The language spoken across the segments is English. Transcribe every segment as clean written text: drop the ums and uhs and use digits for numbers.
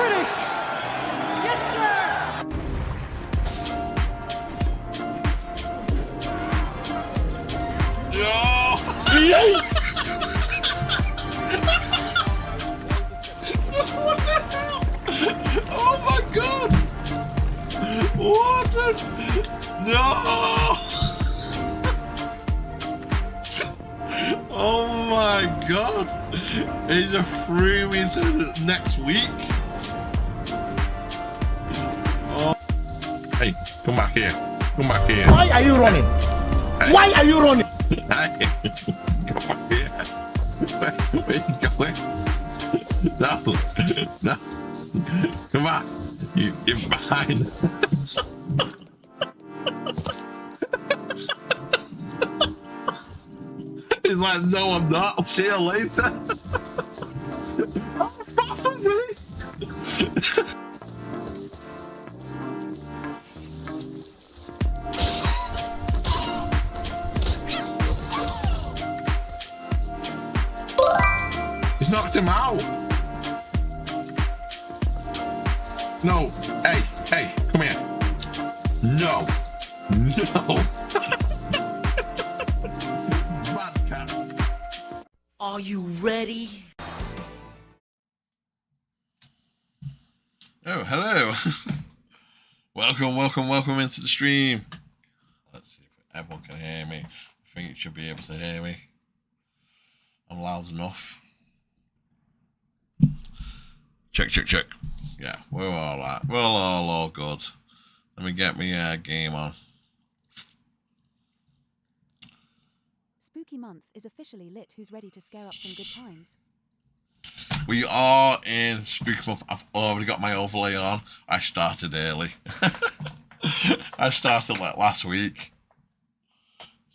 finish! Yes, sir! Yo! What the hell? Oh my god! What the... No! Oh my god! It's a freebie to next week. Oh. Hey, come back here. Come back here. Why are you running? Hey. Why are you running? Hey, come back here. Where are you going? No, no. Come on. You're behind. He's like, no, I'm not. I'll see you later. How fast was he? He's knocked him out. No. Hey, hey, come here. No. No. Bad cat. Are you ready? Oh, hello. welcome into the stream. Let's see if everyone can hear me. I think you should be able to hear me. I'm loud enough. Check. Yeah, we're all right. We're all good. Let me get my game on. Spooky month is officially lit. Who's ready to scare up some good times? We are in Spooky Month. I've already got my overlay on. I started early. I started like last week.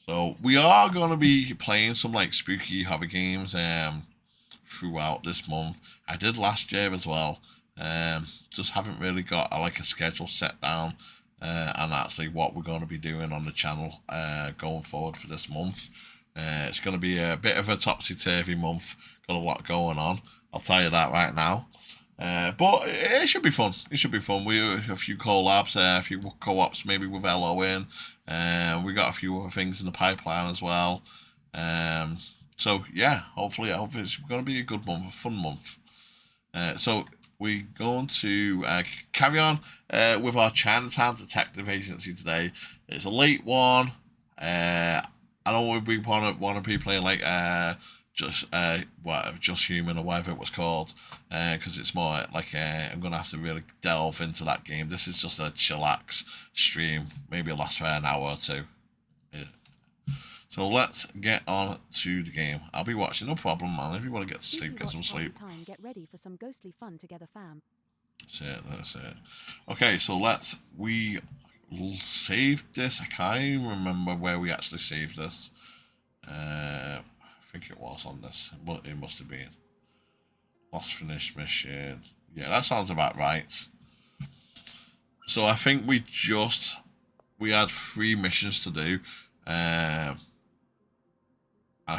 So we are going to be playing some like spooky horror games throughout this month. I did last year as well. Just haven't really got like a schedule set down and actually what we're going to be doing on the channel going forward for this month. It's going to be a bit of a topsy-turvy month. Got a lot going on. I'll tell you that right now. But it should be fun. It should be fun. We a few collabs, a few co-ops maybe with LO in. We got a few other things in the pipeline as well. So yeah, hopefully it's going to be a good month, a fun month. So we're going to carry on with our Chinatown Detective Agency today. It's a late one. I don't we want to be playing like just human or whatever it was called, because it's more like I'm gonna have to really delve into that game. This is just a chillax stream, maybe it'll last for an hour or two. Yeah. So let's get on to the game. I'll be watching, no problem, man. If you want to get to sleep, get some sleep. Get ready for some ghostly fun together, fam. That's it. Okay, so we saved this. I can't even remember where we actually saved this. I think it was on this, but it must have been. Last finished mission. Yeah, that sounds about right. So I think we had 3 missions to do. I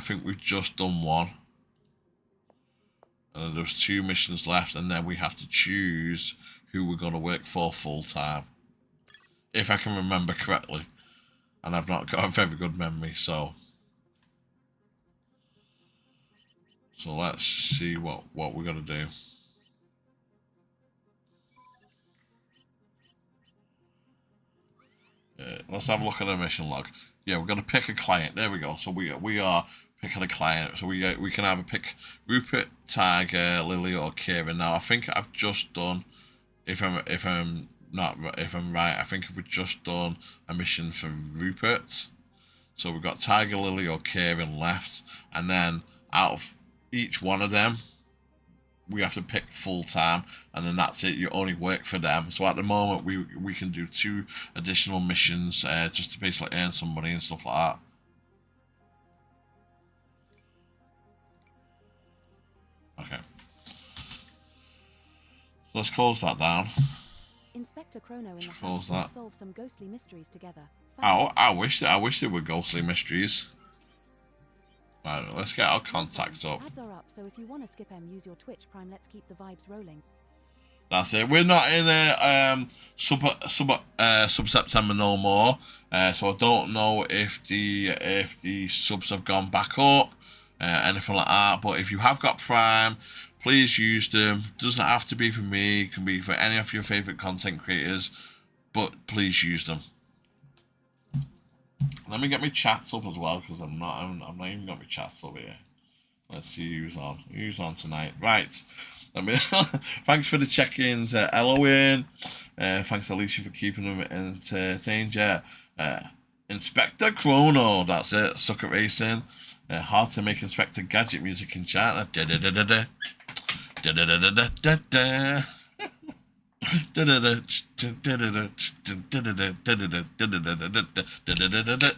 think we've just done 1. And there's 2 missions left, and then we have to choose who we're going to work for full time. If I can remember correctly. And I've not got a very good memory, so let's see what we're going to do. Let's have a look at the mission log. Yeah, we're going to pick a client. There we go. So we are picking a client. So we can either pick Rupert, Tiger, Lily, or Kieran. Now I think I've just done, if I'm right, I think we've just done a mission for Rupert. So we've got Tiger, Lily, or Kieran left, and then out of each one of them, we have to pick full time, and then that's it. You only work for them. So at the moment, we can do 2 additional missions just to basically earn some money and stuff like that. Okay. So let's close that down. Inspector Chrono and the Close House will that. solve some ghostly mysteries together. I wish there were ghostly mysteries. Right, let's get our contacts up. Ads are up, so if you want to skip use your Twitch Prime. Let's keep the vibes rolling. That's it. We're not in a sub September no more. So I don't know if the subs have gone back up, anything like that. But if you have got Prime, please use them. Doesn't have to be for me. It can be for any of your favorite content creators. But please use them. Let me get my chats up as well, because I'm not even got my chats up here. Let's see who's on. Who's on tonight? Right. Let me. Thanks for the check-ins, Eloin. Thanks, Alicia, for keeping them entertained. Yeah. Inspector Chrono. That's it. Suck at racing. Hard to make Inspector Gadget music in chat. Da da da da da. Da da da da da da da.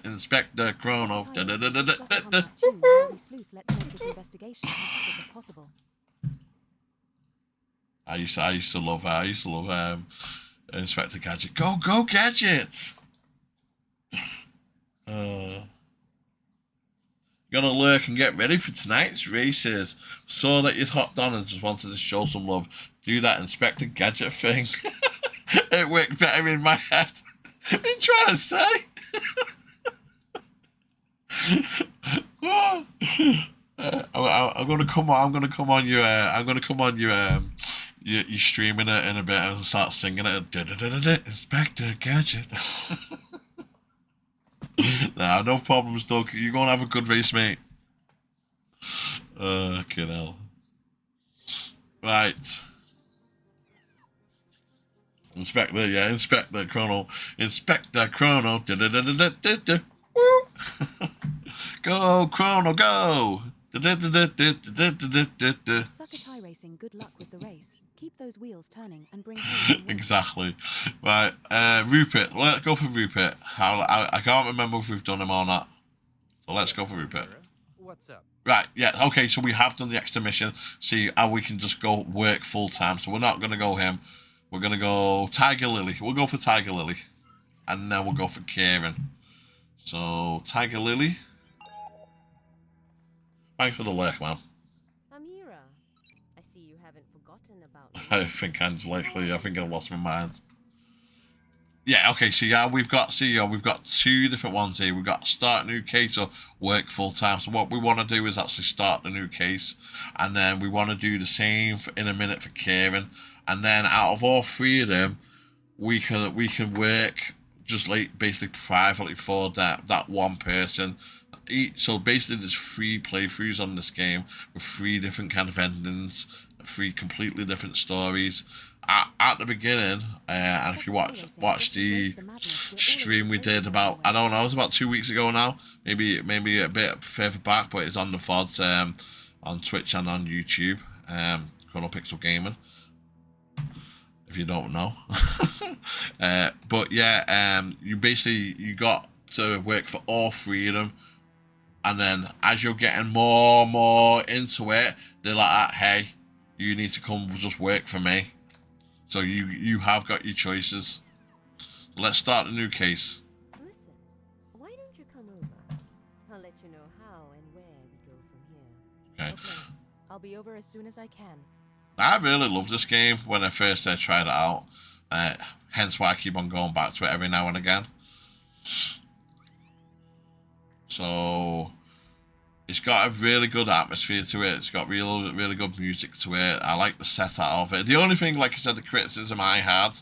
Inspector Chrono. Sleuth, let's make this investigation as quick as possible. I used to love Inspector Gadget. Go Gadget! Gonna lurk and get ready for tonight's races. Saw that you'd hopped on and just wanted to show some love. Do that Inspector Gadget thing. It worked better in my head. What are you trying to say? I'm gonna come on you streaming it in a bit and start singing it. Inspector Gadget. Nah, no problems, Doug. You go and have a good race, mate. Fucking hell. Right. Inspector Chrono. Inspector Chrono. Go, Chrono, go! Sucker tie racing, good luck with the race. Keep those wheels turning and bring home the win. Exactly. Right, Rupert. Let's go for Rupert. I can't remember if we've done him or not. So let's go for Rupert. What's up? Right, yeah, okay, so we have done the extra mission. See how we can just go work full time. So we're not going to go him. We're going to go Tiger Lily. We'll go for Tiger Lily. And then we'll go for Kieran. So, Tiger Lily. Thanks for the lurk, man. Amira, I see you haven't forgotten about me. I think I think I lost my mind. Yeah, okay, so yeah, we've got two different ones here. We've got start new case or work full time. So what we want to do is actually start the new case, and then we want to do the same in a minute for Kieran. And then out of all three of them, we can work just like basically privately for that one person. So basically there's 3 playthroughs on this game with 3 different kind of endings, 3 completely different stories. At the beginning, and if you watch the stream we did about, I don't know, it was about 2 weeks ago now, maybe a bit further back, but it's on the VODs on Twitch and on YouTube, Chrono Pixel Gaming, if you don't know. But yeah, you got to work for all 3 of them, and then as you're getting more into it, they're like, hey, you need to come just work for me. So you have got your choices. Let's start a new case. Listen, why don't you come over? I'll let you know how and where we go from here. Okay. I'll be over as soon as I can. I really love this game when I first tried it out. Hence why I keep on going back to it every now and again. So it's got a really good atmosphere to it. It's got really good music to it. I like the setup of it. The only thing, like I said, the criticism I had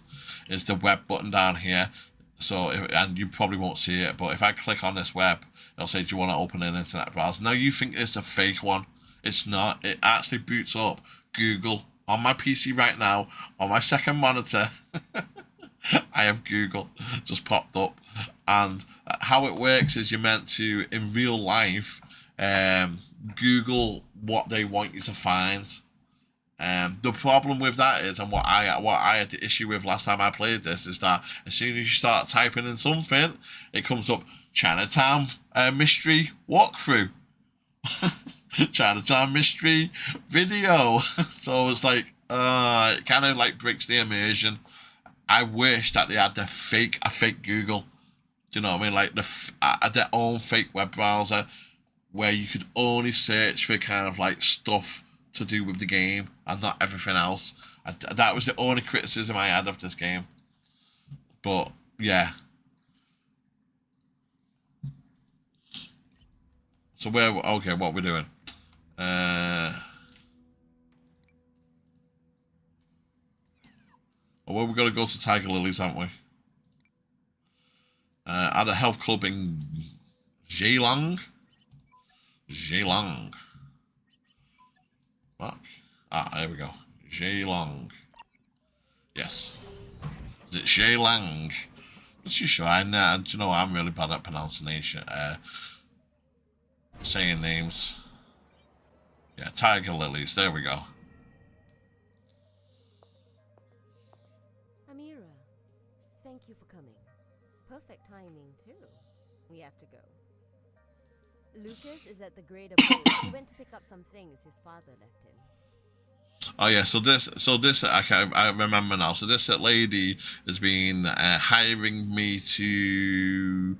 is the web button down here. So, and you probably won't see it, but if I click on this web, it'll say, do you want to open an internet browser? Now, you think it's a fake one. It's not. It actually boots up Google on my PC right now, on my second monitor. I have Google just popped up. And how it works is you're meant to, in real life, Google what they want you to find. The problem with that is, and what I had the issue with last time I played this, is that as soon as you start typing in something, it comes up Chinatown mystery walkthrough. Chinatown mystery video. So it's like it kind of like breaks the immersion. I wish that they had a fake Google. Do you know what I mean? Like their own fake web browser where you could only search for kind of like stuff to do with the game and not everything else. That was the only criticism I had of this game. But yeah. So okay, what we're doing? Well, we've got to go to Tiger Lilies, haven't we? At a health club in Geelong. Geelong. Fuck. There we go. Geelong. Yes. Is it Geelong? Not too sure. Do you know, I'm really bad at pronunciation. Saying names. Yeah, Tiger Lilies. There we go. Amira, thank you for coming. Perfect timing, too. We have to go. Lucas is at the Great Abode. He went to pick up some things his father left him. Oh yeah, so this I remember now. So this lady has been hiring me to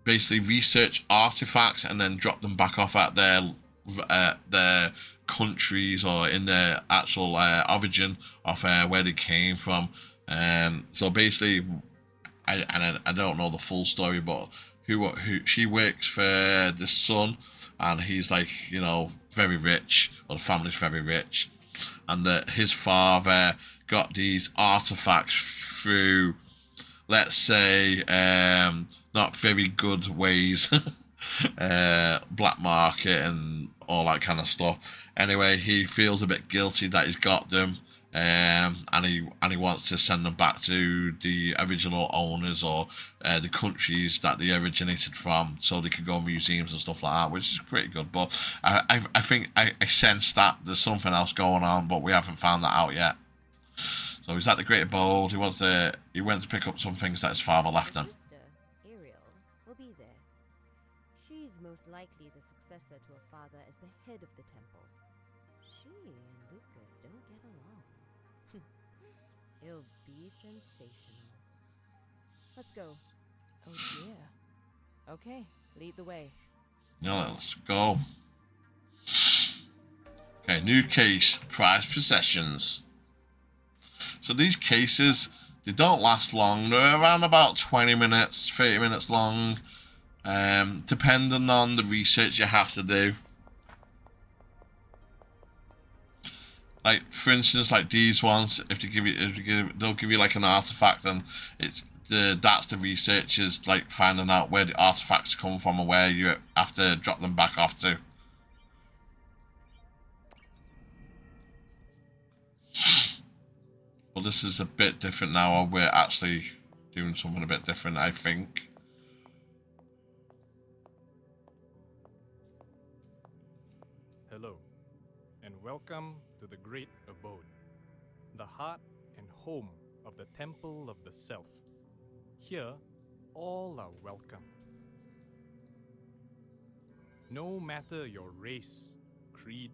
basically research artifacts and then drop them back off at their countries or in their actual origin of where they came from. So basically, I don't know the full story, but who she works for the son, and he's like, you know, very rich, or the family's very rich, and that his father got these artifacts through, let's say, not very good ways, black market and all that kind of stuff. Anyway, he feels a bit guilty that he's got them, and he wants to send them back to the original owners or the countries that they originated from, so they can go museums and stuff like that, which is pretty good. But I think I sense that there's something else going on, but we haven't found that out yet. So he's at the Great Abode. He went to pick up some things that his father left him. Sister, Ariel, will be there. She's most likely the successor to her father as the head of the temple. She and Lucas don't get along. It'll be sensational. Let's go. Oh dear. Okay, lead the way. Yeah, let's go. Okay, new case, prized possessions. So these cases, they don't last long. They're around about 20 minutes, 30 minutes long, depending on the research you have to do. Like, for instance, like these ones, they'll give you like an artifact, and that's the researchers like finding out where the artifacts come from or where you have to drop them back off to. Well, this is a bit different now. We're actually doing something a bit different, I think. Hello, and welcome to the Great Abode, the heart and home of the Temple of the Self. Here, all are welcome. No matter your race, creed,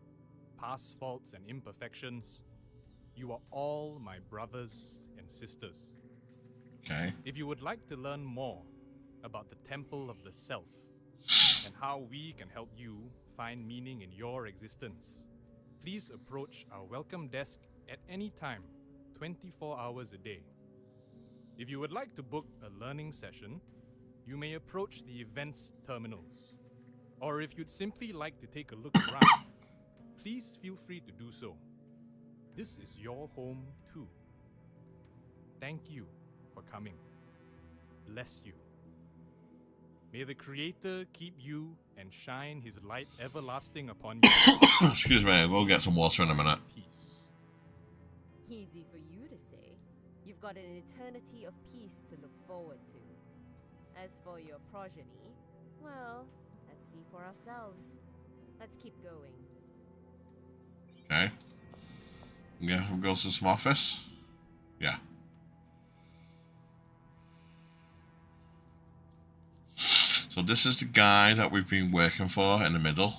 past faults and imperfections, you are all my brothers and sisters. Okay. If you would like to learn more about the Temple of the Self and how we can help you find meaning in your existence, please approach our welcome desk at any time, 24 hours a day. If you would like to book a learning session, you may approach the events terminals. Or if you'd simply like to take a look around, please feel free to do so. This is your home too. Thank you for coming. Bless you. May the Creator keep you and shine His light everlasting upon you. Excuse me, we'll get some water in a minute. Peace. Easy for you to say. You've got an eternity of peace to look forward to. As for your progeny, well, let's see for ourselves. Let's keep going. Okay. Yeah, we'll go to some office. Yeah. So this is the guy that we've been working for in the middle.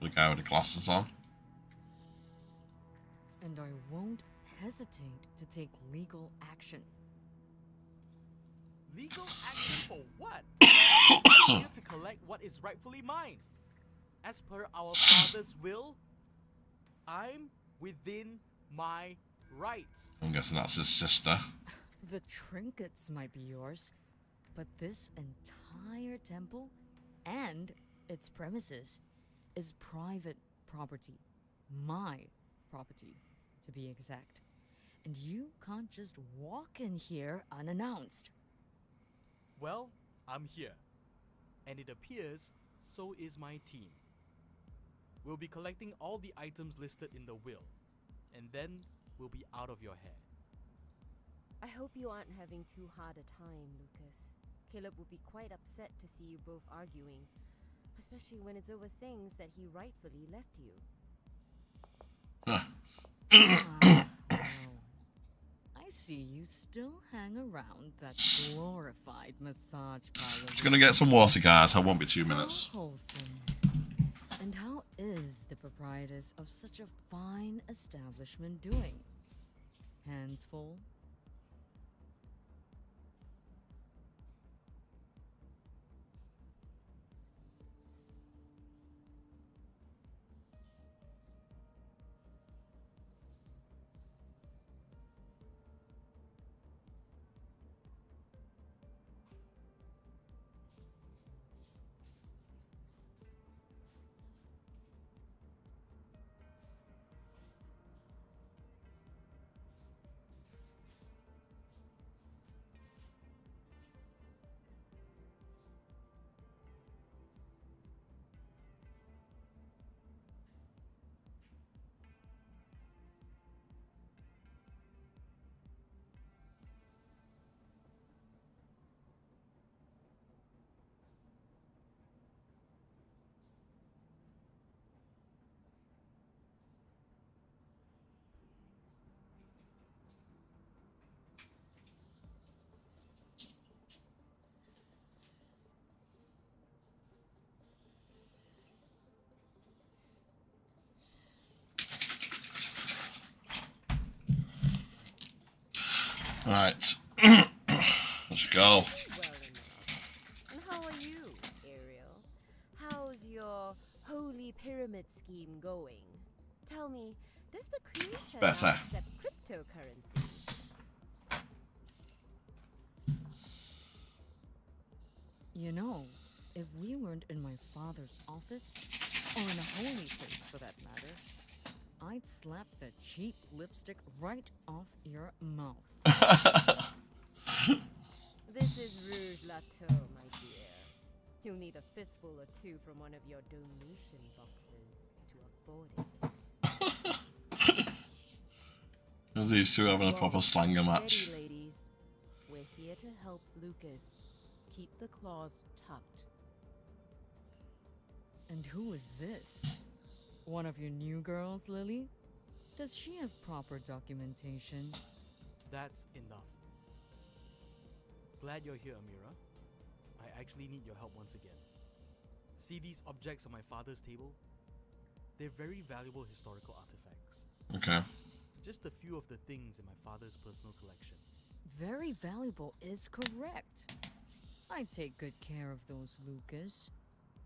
The guy with the glasses on. And I won't hesitate to take legal action. Legal action for what? I'm here to collect what is rightfully mine. As per our father's will, I'm within my Rights. I'm guessing that's his sister. The trinkets might be yours, but this entire temple and its premises is private property. My property, to be exact. And you can't just walk in here unannounced. Well, I'm here. And it appears so is my team. We'll be collecting all the items listed in the will, and then we'll be out of your hair. I hope you aren't having too hard a time, Lucas. Caleb would be quite upset to see you both arguing, especially when it's over things that he rightfully left you. I see you still hang around that glorified massage parlor. Just gonna get some water, guys. I won't be 2 minutes. How wholesome. And how is the proprietress of such a fine establishment doing? Hands full? Right. Let's go. Well enough. And how are you, Ariel? How's your holy pyramid scheme going? Tell me, does the creator now Better. accept cryptocurrency? You know, if we weren't in my father's office, or in a holy place for that matter, I'd slap that cheap lipstick right off your mouth. This is Rouge Lateau, my dear. You'll need a fistful or two from one of your donation boxes to afford it. These two having a proper slanger match. Ready, ladies. We're here to help Lucas. Keep the claws tucked. And who is this? One of your new girls, Lily? Does she have proper documentation? That's enough. Glad you're here, Amira. I actually need your help once again. See these objects on my father's table? They're very valuable historical artifacts. Okay. Just a few of the things in my father's personal collection. Very valuable is correct. I take good care of those, Lucas.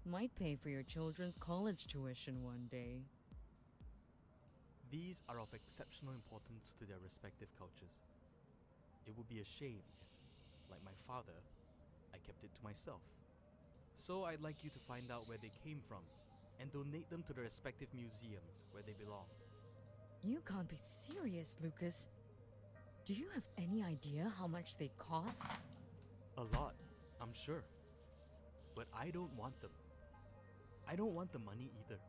Might pay for your children's college tuition one day. These are of exceptional importance to their respective cultures. It would be a shame if, like my father, I kept it to myself. So I'd like you to find out where they came from and donate them to their respective museums where they belong. You can't be serious, Lucas. Do you have any idea how much they cost? A lot, I'm sure. But I don't want them. I don't want the money either.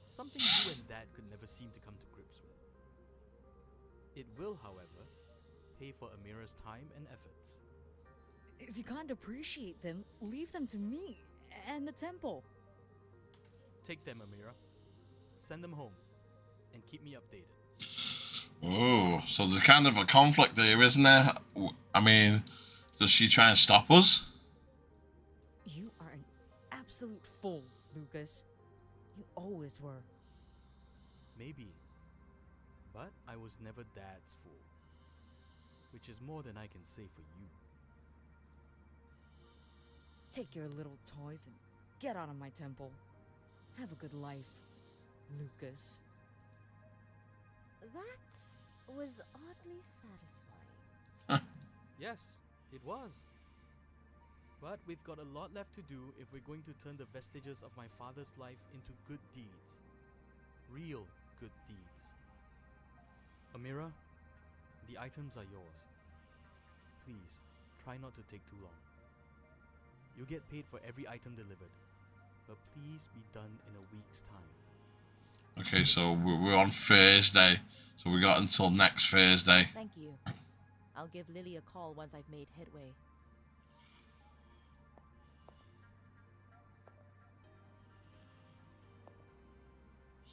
Something you and Dad could never seem to come to grips with. It will, however, pay for Amira's time and efforts. If you can't appreciate them, leave them to me and the temple. Take them, Amira. Send them home. And keep me updated. Oh, so there's kind of a conflict there, isn't there? I mean, does she try and stop us? You are an absolute fool, Lucas. You always were. Maybe. But I was never Dad's fool. Which is more than I can say for you. Take your little toys and get out of my temple. Have a good life, Lucas. That was oddly satisfying. Yes, it was. But we've got a lot left to do if we're going to turn the vestiges of my father's life into good deeds. Real good deeds. Amira, the items are yours. Please, try not to take too long. You'll get paid for every item delivered, but please be done in a week's time. Okay, so we're on Thursday. So we got until next Thursday. Thank you. I'll give Lily a call once I've made headway.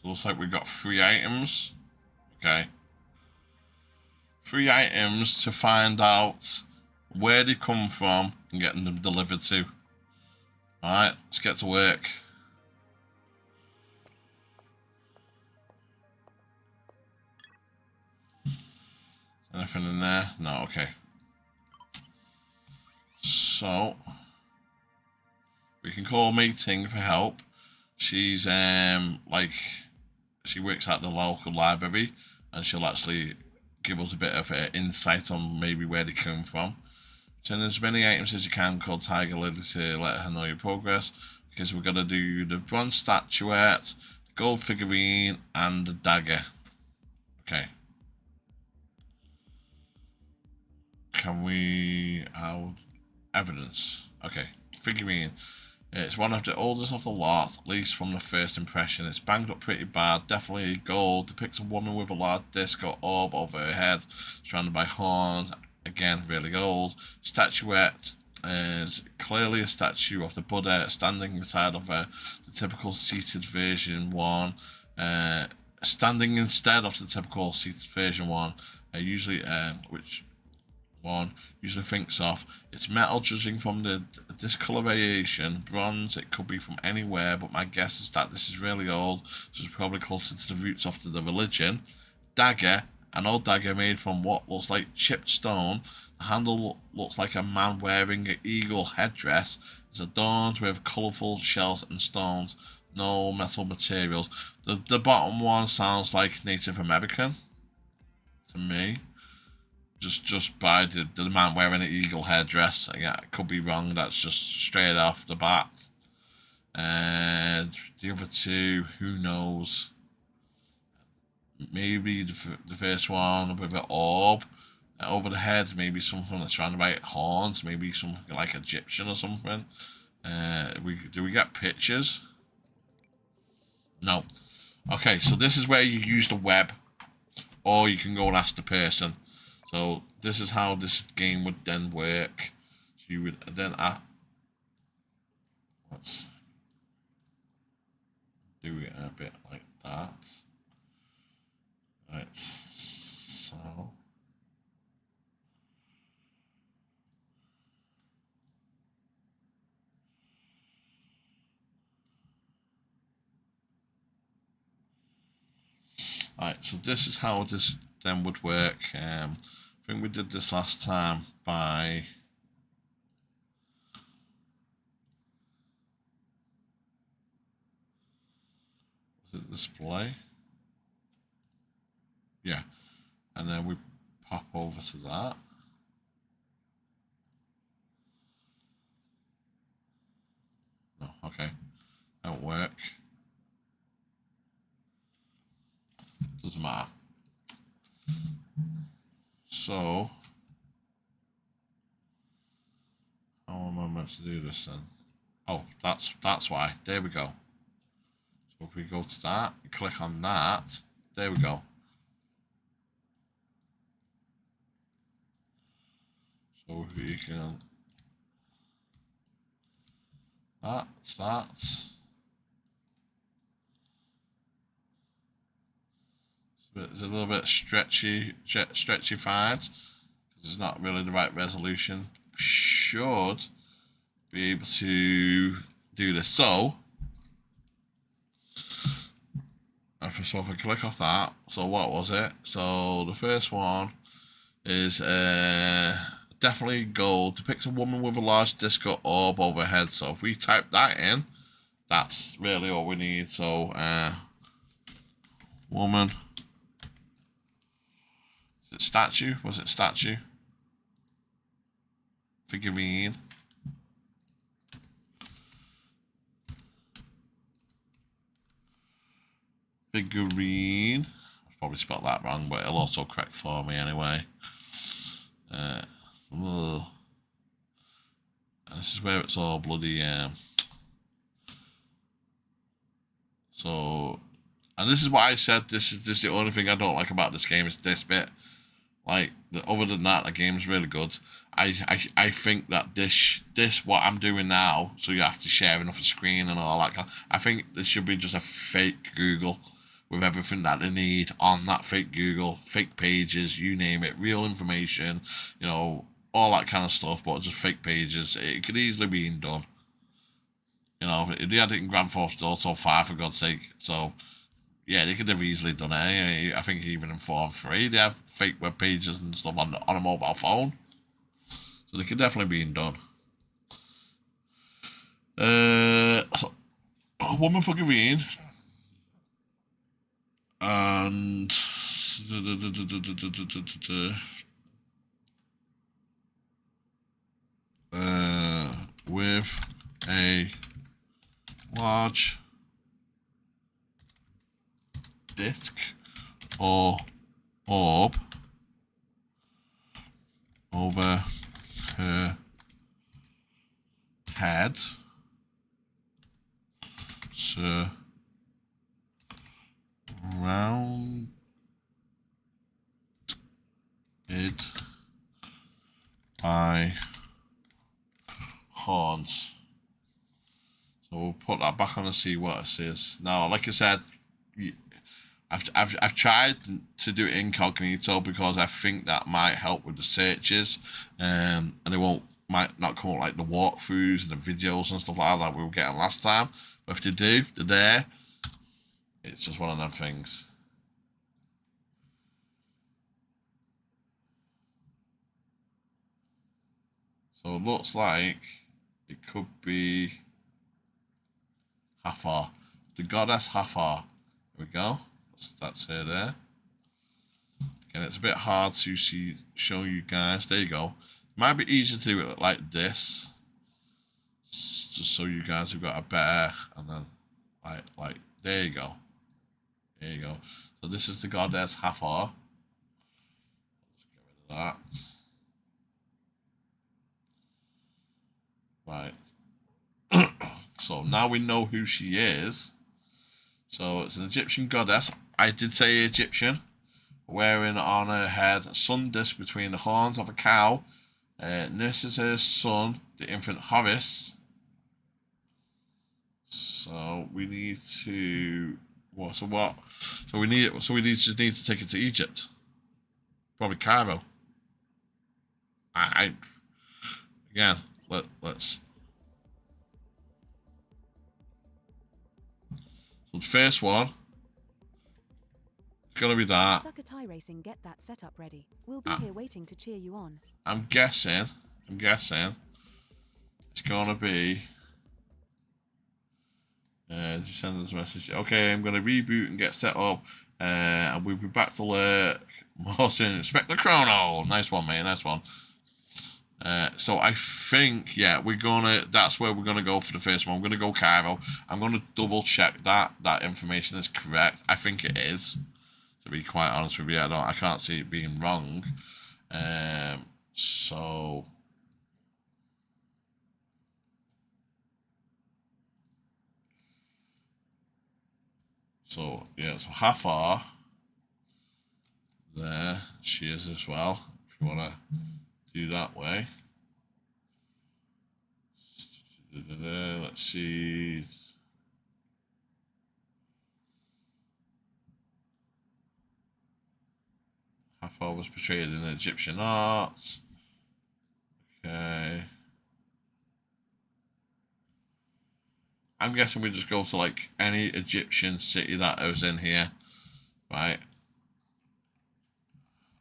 So looks like we got 3 items. Okay. 3 items to find out where they come from and getting them delivered to. Alright, let's get to work. Anything in there? No, okay. So we can call a meeting for help. She's like, she works at the local library and she'll actually give us a bit of insight on maybe where they come from. Turn as many items as you can, call Tiger Lily to let her know your progress, because we're going to do the bronze statuette, the gold figurine, and the dagger. Okay. Can we... evidence. Okay. Figurine. It's one of the oldest of the lot, at least from the first impression. It's banged up pretty bad, definitely gold. Depicts a woman with a large disc or orb over her head, surrounded by horns. Again, really old. Statuette is clearly a statue of the Buddha standing inside of the typical seated version one. Standing instead of the typical seated version one, usually which one usually thinks of. It's metal, judging from the discoloration. Bronze, it could be from anywhere, but my guess is that this is really old, so it's probably closer to the roots of the religion. Dagger, an old dagger made from what looks like chipped stone. The handle looks like a man wearing an eagle headdress. It's adorned with colourful shells and stones. No metal materials. The bottom one sounds like Native American to me. Just by the man wearing an eagle headdress. Yeah, I could be wrong. That's just straight off the bat. And the other two, who knows? Maybe the first one with an orb over the head. Maybe something that's surrounded by horns. Maybe something like Egyptian or something. Do we get pictures? No. Okay, so this is where you use the web, or you can go and ask the person. So this is how this game would then work. So you would then let's do it a bit like that. Right, so alright, so this is how this then would work. I think we did this last time by was it display? Yeah, and then we pop over to that. No, okay, that'll work. Doesn't matter. So, how am I meant to do this then? Oh, that's why. There we go. So if we go to that, click on that, there we go. So we can that's that. It's a little bit stretchified. It's not really the right resolution. Should be able to do this. So if I click off that, so what was it? So the first one is definitely gold. Depicts a woman with a large disc or orb overhead. So if we type that in, that's really all we need. So woman Is it statue? Was it statue? Figurine. Figurine. I probably spelled that wrong, but it'll also correct for me anyway. And this is where it's all bloody so, and this is why I said this is the only thing I don't like about this game is this bit. Like, other than that, the game's really good. I think that this what I'm doing now, so you have to share enough a screen and all that. I think this should be just a fake Google with everything that they need on that fake Google, fake pages, you name it, real information, you know, all that kind of stuff, but just fake pages. It could easily be done. You know, they had it in Grand Theft Auto 5, for God's sake. So, yeah, they could have easily done it. I think even in 4 and 3, they have fake web pages and stuff on a mobile phone. So they could definitely be done. So, woman for green. And with a large disc or orb over her head, surround it by horns. So we'll put that back on and see what it says. Now, like I said, I've tried to do it incognito because I think that might help with the searches, and it might not come up like the walkthroughs and the videos and stuff like that we were getting last time. But if they do, they're there. It's just one of them things. So it looks like it could be Hathor, the goddess Hathor. There we go. That's her there. Again, it's a bit hard to show you guys. There you go. Might be easier to do it like this, just so you guys have got a better, and then like there you go. There you go. So this is the goddess Hathor. Let's get rid of that. Right. So now we know who she is. So it's an Egyptian goddess. I did say Egyptian. Wearing on her head a sun disk between the horns of a cow. Nurses her son, the infant Horus. So we need to what? So what? So we need to take it to Egypt. Probably Cairo. Again, let's. So the first one is gonna be that. Sucker Tie Racing, get that setup ready. We'll be here waiting to cheer you on. I'm guessing it's gonna be. Just send us a message. Okay, I'm gonna reboot and get set up, and we'll be back to lurk more soon. Expect the chrono. Nice one, mate. Nice one. So I think, yeah, that's where we're gonna go for the first one. We're gonna go Cairo. I'm gonna double check that information is correct. I think it is, to be quite honest with you. I can't see it being wrong. So yeah, so Hathor there, she is as well, if you wanna do that way. Let's see. Hathor was portrayed in Egyptian art. Okay. I'm guessing we just go to like any Egyptian city that was in here, right?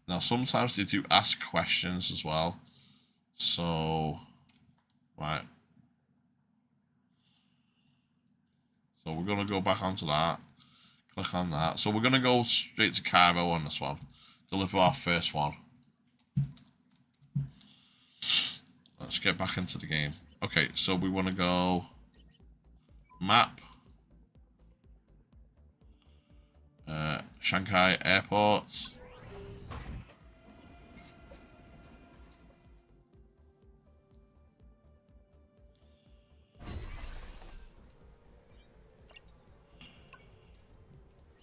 Now sometimes they do ask questions as well, so right. So we're gonna go back onto that. Click on that. So we're gonna go straight to Cairo on this one. deliver our first one. Let's get back into the game. Okay, so we want to go map. Shanghai Airport.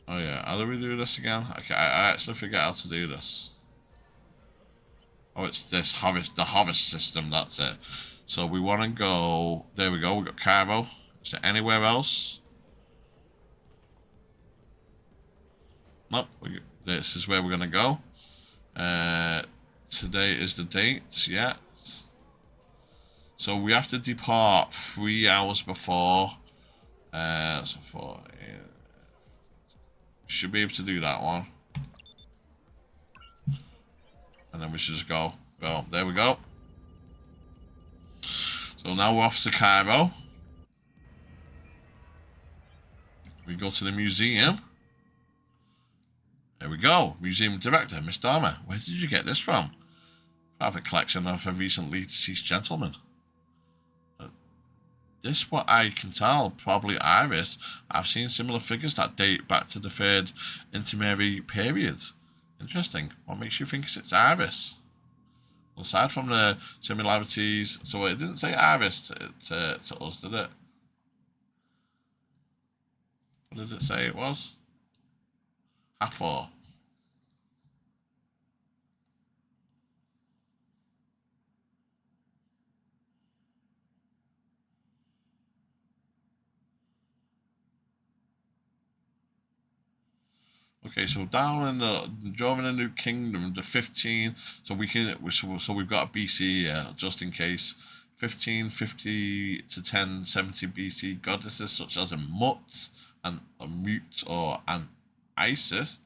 Oh yeah, how do we do this again? Okay, I actually forget how to do this. Oh, it's this harvest, the harvest system, that's it. So we want to go, there we go, we got Cairo. Is there anywhere else? Nope, this is where we're going to go. Today is the date, yeah. So we have to depart 3 hours before. Should be able to do that one. And then we should just go. Well, there we go. So now we're off to Cairo. We go to the museum. There we go. Museum director, Miss Dharma. Where did you get this from? Private collection of a recently deceased gentleman. This, what I can tell, probably Iris. I've seen similar figures that date back to the third intermarry period. Interesting. What makes you think it's Iris? Well, aside from the similarities, so it didn't say Iris to us, did it? What did it say it was? Hathor. Okay, so down in the during the New Kingdom, the 15. So we can so we've got a BC just in case. 1550 to 1070 BC. Goddesses such as a Mut and a Mute or an Isis.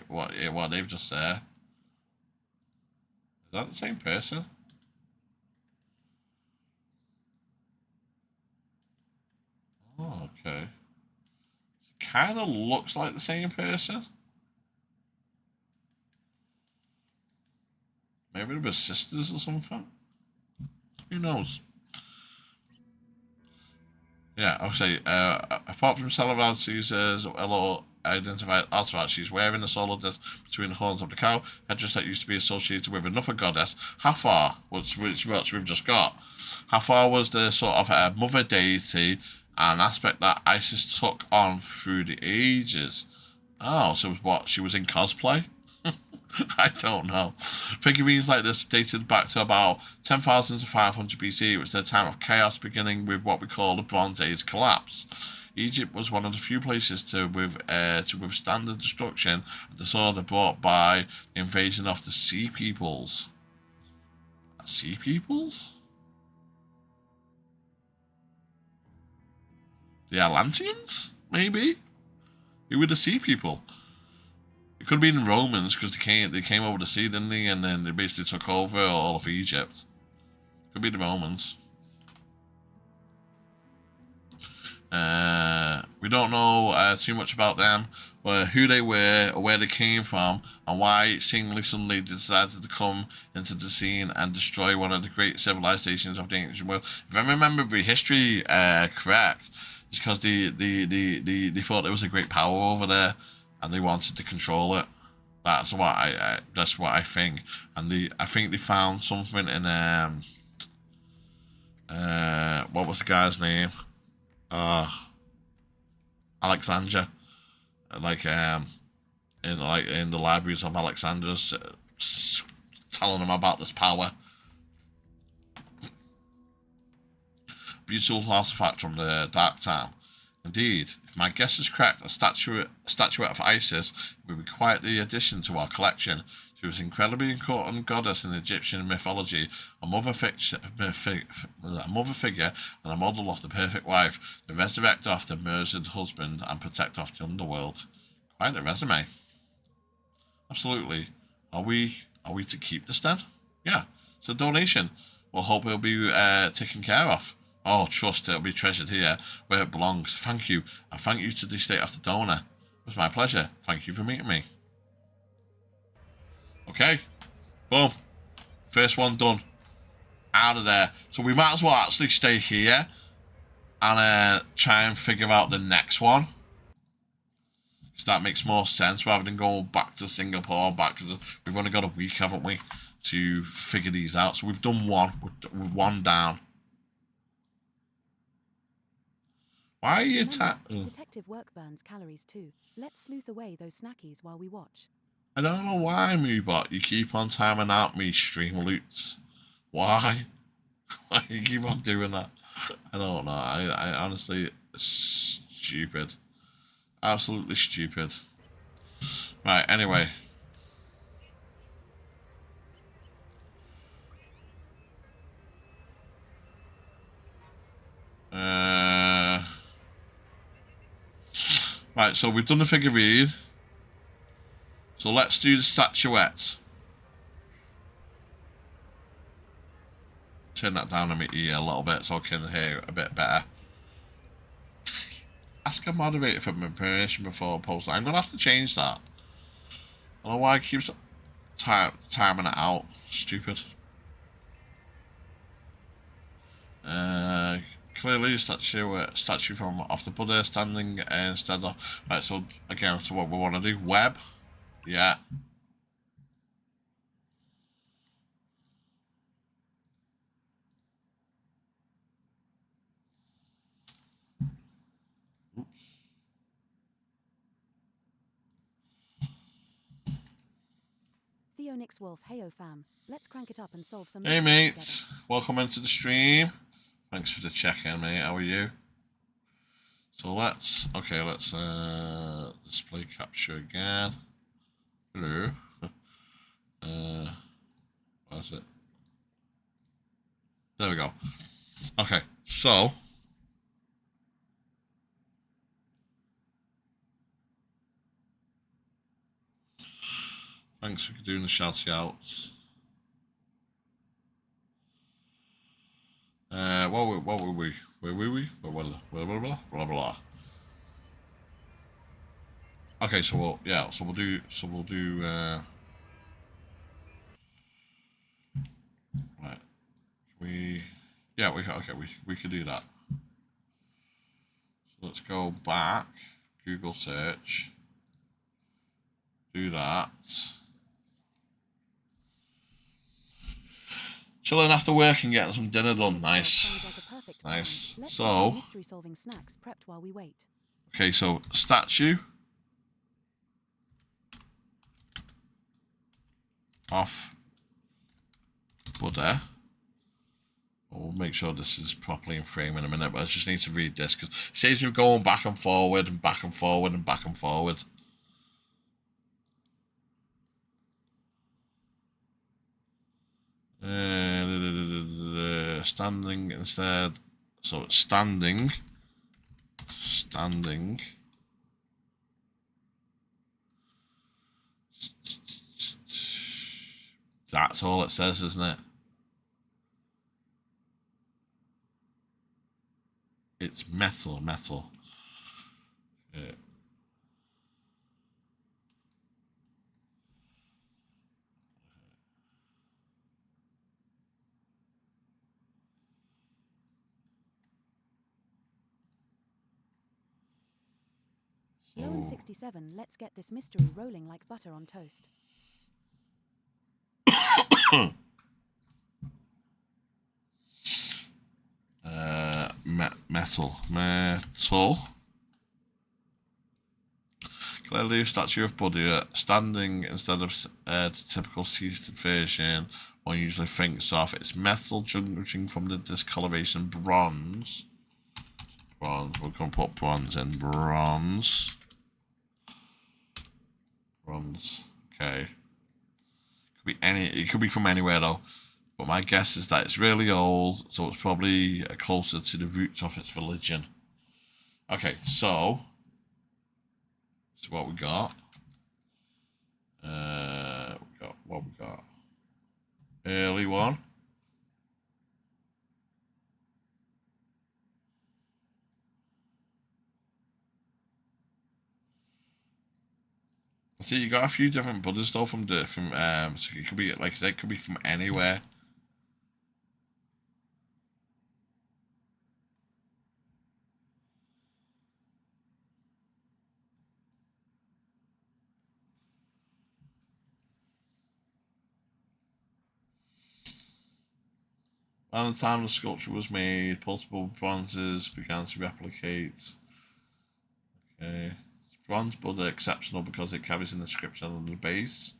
What they've just said. Is that the same person? Oh, okay. Kind of looks like the same person. Maybe they were sisters or something. Who knows? Yeah, I'll say, apart from celebrating Caesar's identified artifact, she's wearing a solar disc between the horns of the cow, headdress that used to be associated with another goddess, Hathor, which we've just got. Hathor was the sort of mother deity, an aspect that Isis took on through the ages. Oh, so it was what? She was in cosplay? I don't know. Figurines like this dated back to about 10,000 to 500 BC, which is the time of chaos beginning with what we call the Bronze Age collapse. Egypt was one of the few places to withstand the destruction and disorder brought by the invasion of the Sea Peoples. Sea Peoples? The Atlanteans? Maybe? Who were the Sea People? It could have been the Romans because they came over the sea, didn't they? And then they basically took over all of Egypt. Could be the Romans. We don't know too much about them, or who they were, or where they came from, and why seemingly suddenly they decided to come into the scene and destroy one of the great civilizations of the ancient world. If I remember the history correct, it's because they thought there was a great power over there, and they wanted to control it. That's what I think. And I think they found something in what was the guy's name? Alexandria, in the libraries of Alexander's, telling them about this power. Beautiful artifact from the Dark Time. Indeed, if my guess is correct, a statuette of Isis would be quite the addition to our collection. She was an incredibly important goddess in Egyptian mythology, a mother figure and a model of the perfect wife, the resurrector of the murdered husband and protector of the underworld. Quite a resume. Absolutely. Are we to keep this then? Yeah. It's a donation. We'll hope it'll be taken care of. Oh, trust it'll be treasured here, where it belongs. Thank you, and thank you to the estate of the donor. It was my pleasure. Thank you for meeting me. Okay. Boom. First one done. Out of there. So we might as well actually stay here and try and figure out the next one. Because that makes more sense rather than going back to Singapore. Because we've only got a week, haven't we, to figure these out. So we've done one. We're one down. Why are you Detective work burns calories too. Let's sleuth away those snackies while we watch. I don't know why, Moobot. You keep on timing out me stream loots. Why? Why you keep on doing that? I don't know. I honestly, stupid. Absolutely stupid. Right, anyway. Right, so we've done the figurine. So let's do the statuette. Turn that down in my ear a little bit so I can hear a bit better. Ask a moderator for my permission before posting. I'm going to have to change that. I don't know why it keeps timing it out. Stupid. Clearly, statue from off the Buddha standing instead of. Right, so again, so what we want to do? Web. Yeah. Theonix Wolf, heyo fam. Let's crank it up and solve some. Hey mates, welcome into the stream. Thanks for the check-in, mate. How are you? So let's display capture again. Hello. Where's it? There we go. Okay, so thanks for doing the shouty outs. What were we? Where were we? Blah blah blah. Okay, so we'll do right. We could do that. So let's go back, Google search, do that. Chilling after work and getting some dinner done. Nice. Nice. So mystery solving snacks prepped while we wait. Okay, so statue off Buddha. We'll make sure this is properly in frame in a minute, but I just need to read this because it says we're going back and forward and back and forward and back and forward. Standing instead. So it's standing. That's all it says, isn't it? It's metal. Yeah. Lowen 67, let's get this mystery rolling like butter on toast. Metal. Clearly, statue of Buddha standing instead of the typical seated version one usually thinks of. It's metal, judging from the discoloration. Bronze. We're going to put bronze in. Bronze. Okay. It could be from anywhere though. But my guess is that it's really old, so it's probably closer to the roots of its religion. Okay, so what we got? What we got? Early one. See, you got a few different Buddhas though from so it could be like I said, it could be from anywhere. Around the time the sculpture was made, multiple bronzes began to replicate. Okay. Bronze Buddha exceptional because it carries an inscription on the base.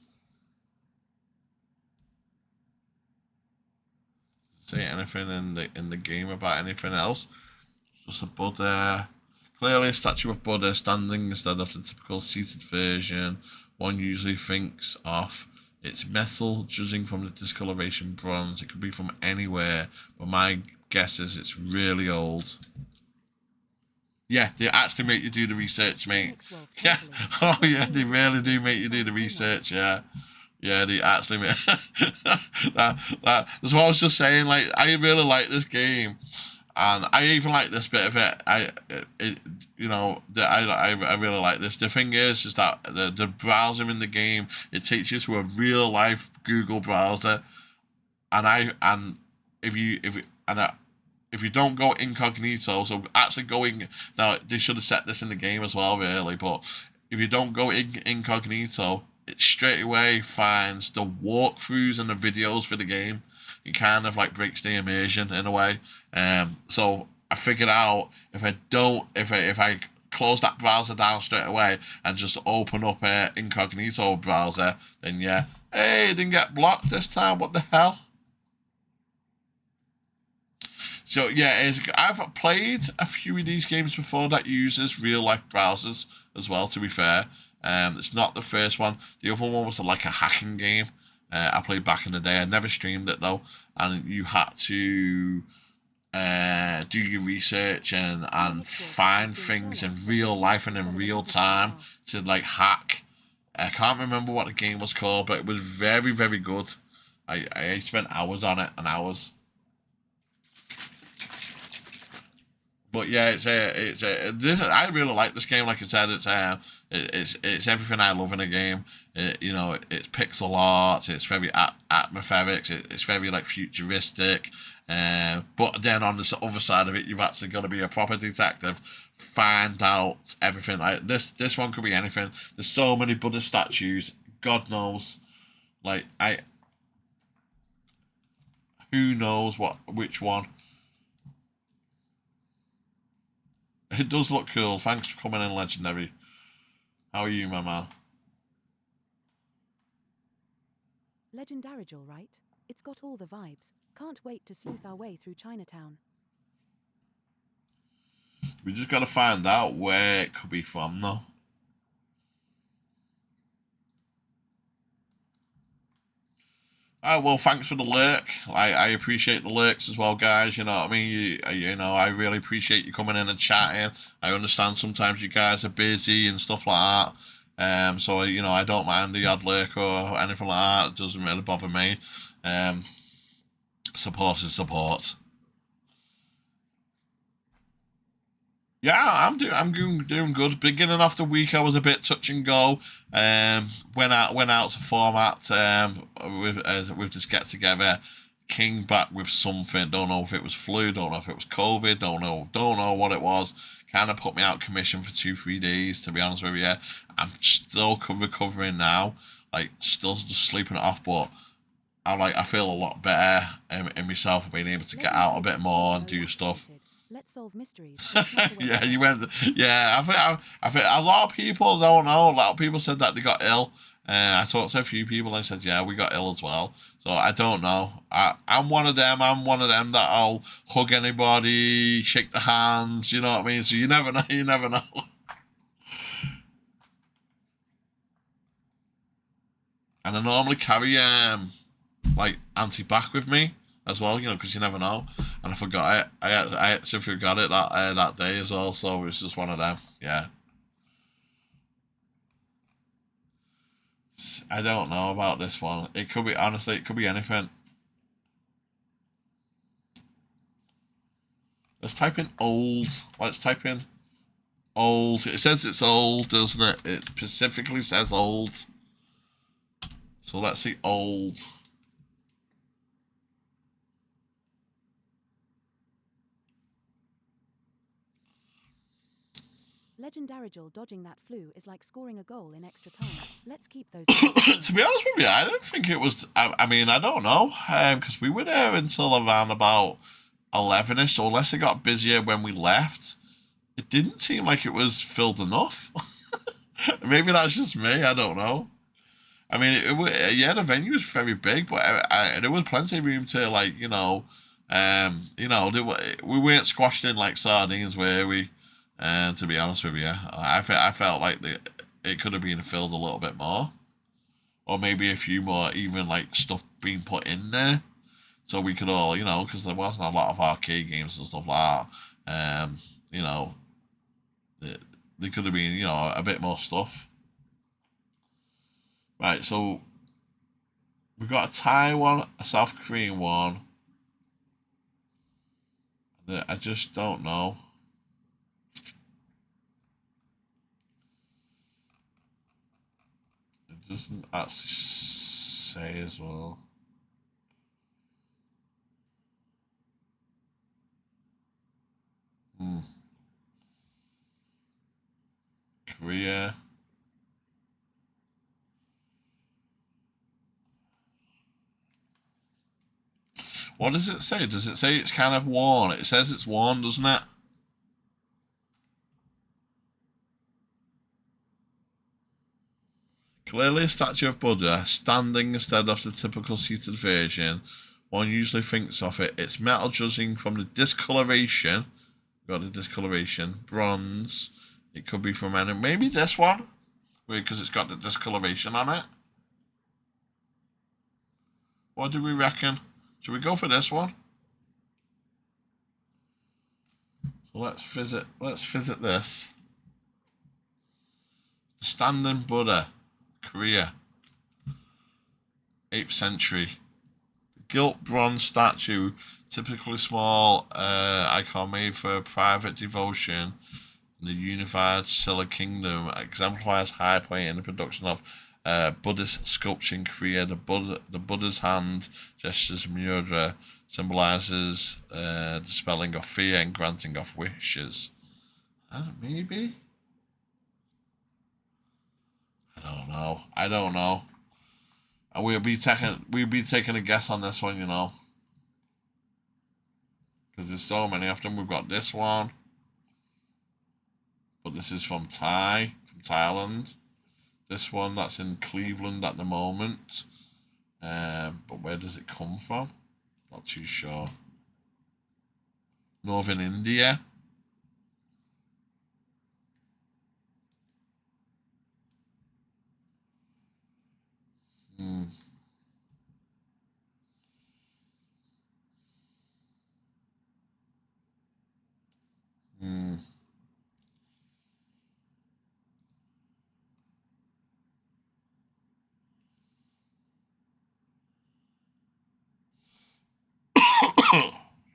Say anything in the game about anything else? Just a Buddha. Clearly a statue of Buddha standing instead of the typical seated version one usually thinks of. It's metal, judging from the discoloration bronze. It could be from anywhere, but my guess is it's really old. Yeah, they actually make you do the research, mate. Yeah, oh yeah, they really do make you do the research, yeah. Yeah, they actually make... that's what I was just saying, like, I really like this game. And I even like this bit of it. I really like this. The thing is that the browser in the game, it takes you to a real life Google browser, and if you don't go incognito, so actually going now, they should have set this in the game as well, really. But if you don't go incognito, it straight away finds the walkthroughs and the videos for the game. It kind of like breaks the immersion in a way. So I figured out if I close that browser down straight away and just open up a incognito browser, then yeah, hey, didn't get blocked this time. What the hell? So yeah, I've played a few of these games before that uses real life browsers as well. To be fair, it's not the first one. The other one was like a hacking game. I played back in the day. I never streamed it though, and you had to do your research and find things in real life and in real time to like hack. I can't remember what the game was called, but it was very, very good. I spent hours on it and hours. But yeah, I really like this game. Like I said, it's everything I love in a game. It's pixel art. It's very atmospheric. It's very like futuristic. But then on the other side of it, you've actually got to be a proper detective, find out everything. Like this one could be anything. There's so many Buddha statues. God knows, like who knows which one. It does look cool. Thanks for coming in, Legendary. How are you, my man? Legendary, all right. It's got all the vibes. Can't wait to sleuth our way through Chinatown. We just got to find out where it could be from, though. Well, thanks for the lurk. I appreciate the lurks as well, guys. You know what I mean? I really appreciate you coming in and chatting. I understand sometimes you guys are busy and stuff like that. So, I don't mind the odd lurk or anything like that. It doesn't really bother me. Support is support. Yeah, I'm doing good. Beginning of the week, I was a bit touch and go. Went out to format with this get together. King back with something. Don't know if it was flu. Don't know if it was COVID. Don't know what it was. Kind of put me out of commission for 2-3 days. To be honest with you, I'm still recovering now. Like still just sleeping it off, but I feel a lot better in myself, being able to get out a bit more and do stuff. Let's solve mysteries. Yeah, you went. Yeah, I think a lot of people don't know. A lot of people said that they got ill. I talked to a few people and said, yeah, we got ill as well. So I don't know. I'm one of them. I'm one of them that I'll hug anybody, shake the hands. You know what I mean? So you never know. You never know. And I normally carry like anti-bac with me as well, because you never know. And I forgot it. I actually forgot it that day as well. So it was just one of them. Yeah. I don't know about this one. It could be, honestly, it could be anything. Let's type in old. Let's type in Old. It says it's old, doesn't it? It specifically says old. So let's see old. Legend Darigel dodging that flu is like scoring a goal in extra time. Let's keep those. To be honest with you, I don't think it was. I mean, I don't know, because we were there until around about 11ish. So unless it got busier when we left, it didn't seem like it was filled enough. Maybe that's just me. I don't know. I mean, yeah, the venue was very big, but there was plenty of room to, like, we weren't squashed in like sardines, were we? To be honest with you, I felt like it could have been filled a little bit more, or maybe a few more even like stuff being put in there, so we could all, because there wasn't a lot of arcade games and stuff like that. There could have been, a bit more stuff. Right, so we've got a Thai one, a South Korean one. I just don't know. It doesn't actually say as well. Korea. What does it say? Does it say it's kind of worn? It says it's worn, doesn't it? Clearly a statue of Buddha, standing instead of the typical seated version. One usually thinks of it. It's metal, judging from the discoloration. Got the discoloration. Bronze. It could be from any. Maybe this one, because it's got the discoloration on it. What do we reckon? Should we go for this one? So let's visit this. Standing Buddha, Korea. 8th century. Gilt bronze statue, typically small, icon made for private devotion in the unified Silla Kingdom, exemplifies high point in the production of Buddhist sculpture in Korea. The Buddha's hand gestures mudra symbolizes dispelling of fear and granting of wishes. Maybe? I don't know. And we'll be taking a guess on this one, because there's so many of them. We've got this one, but this is from Thailand. This one that's in Cleveland at the moment. But where does it come from? Not too sure. Northern India.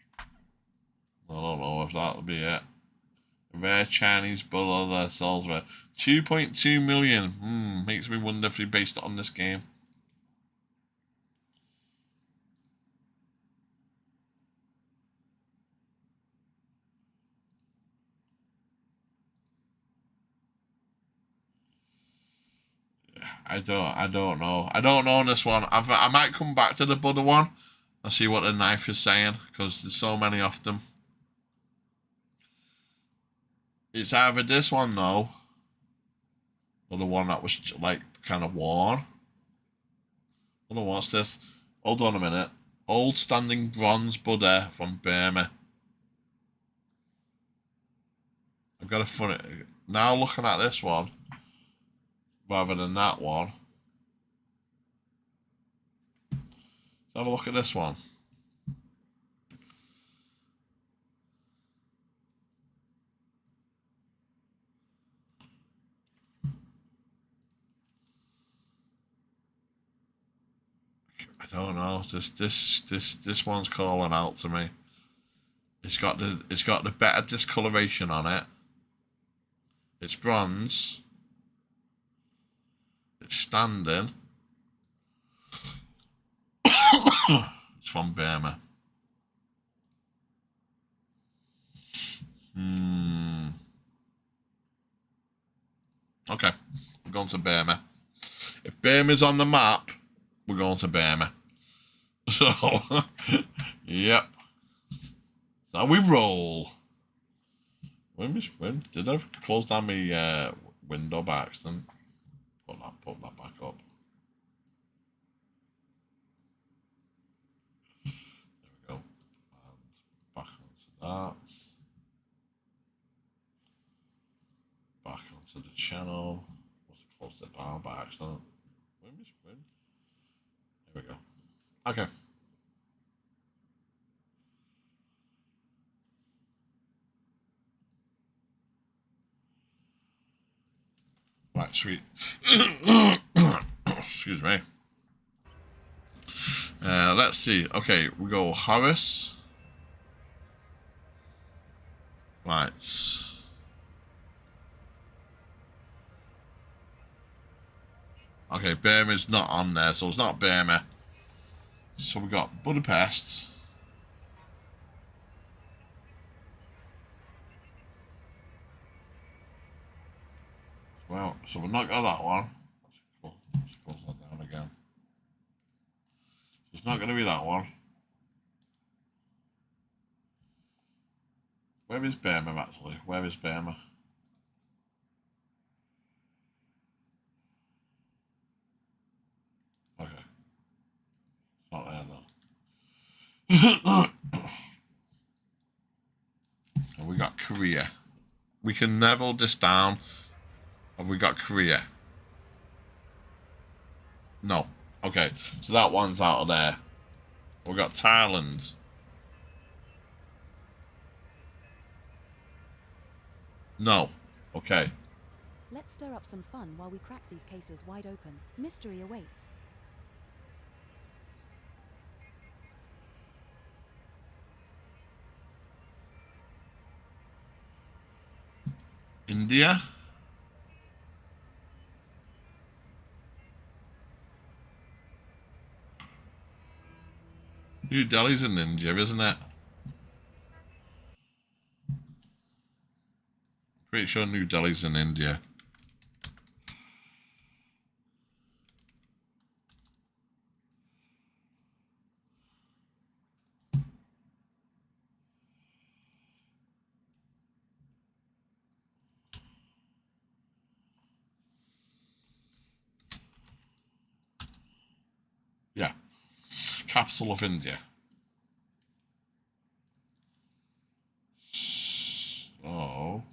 I don't know if that'll be it. A rare Chinese Buddha that sells for 2.2 million. Makes me wonder if they based it on this game. I don't know. I don't know on this one. I might come back to the Buddha one and see what the knife is saying, because there's so many of them. It's either this one though, or the one that was like kind of worn. Hold on, what's this? Hold on a minute. Old standing bronze Buddha from Burma. I've got a funny. Now looking at this one, rather than that one. Let's have a look at this one. I don't know. This one's calling out to me. It's got the better discoloration on it. It's bronze. It's standing. It's from Burma. Okay, we're going to Burma. If Burma's on the map, we're going to Burma. So, yep. That's how we roll. When did I close down my window by accident? Put that back up. There we go. And back onto that. Back onto the channel. Must have closed it down by accident. When? There we go. Okay. Right, sweet. Excuse me. Let's see. Okay, we go Harris. Right. Okay, Burma's not on there, so it's not Burma. So we got Budapest. Well, so we're not got that one. Let's close that down again. So it's not going to be that one. Where is Burma, actually? Where is Burma? Okay. It's not there, though. And we got Korea. We can narrow this down. And we got Korea. No. Okay. So that one's out of there. We got Thailand. No. Okay. Let's stir up some fun while we crack these cases wide open. Mystery awaits. India. New Delhi's in India, isn't it? Pretty sure New Delhi's in India. Yeah. Capital of India. So...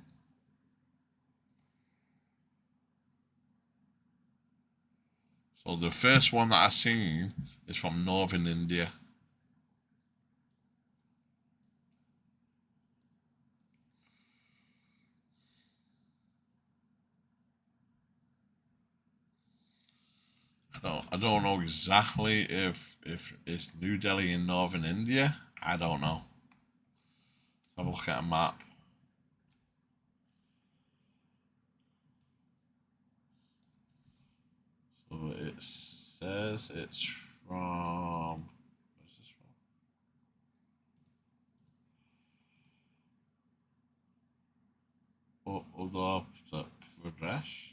So the first one that I seen is from Northern India. I don't know exactly if it's New Delhi in Northern India. I don't know. Let's have a look at a map. So it says it's from... Where's this from? Uttar Pradesh.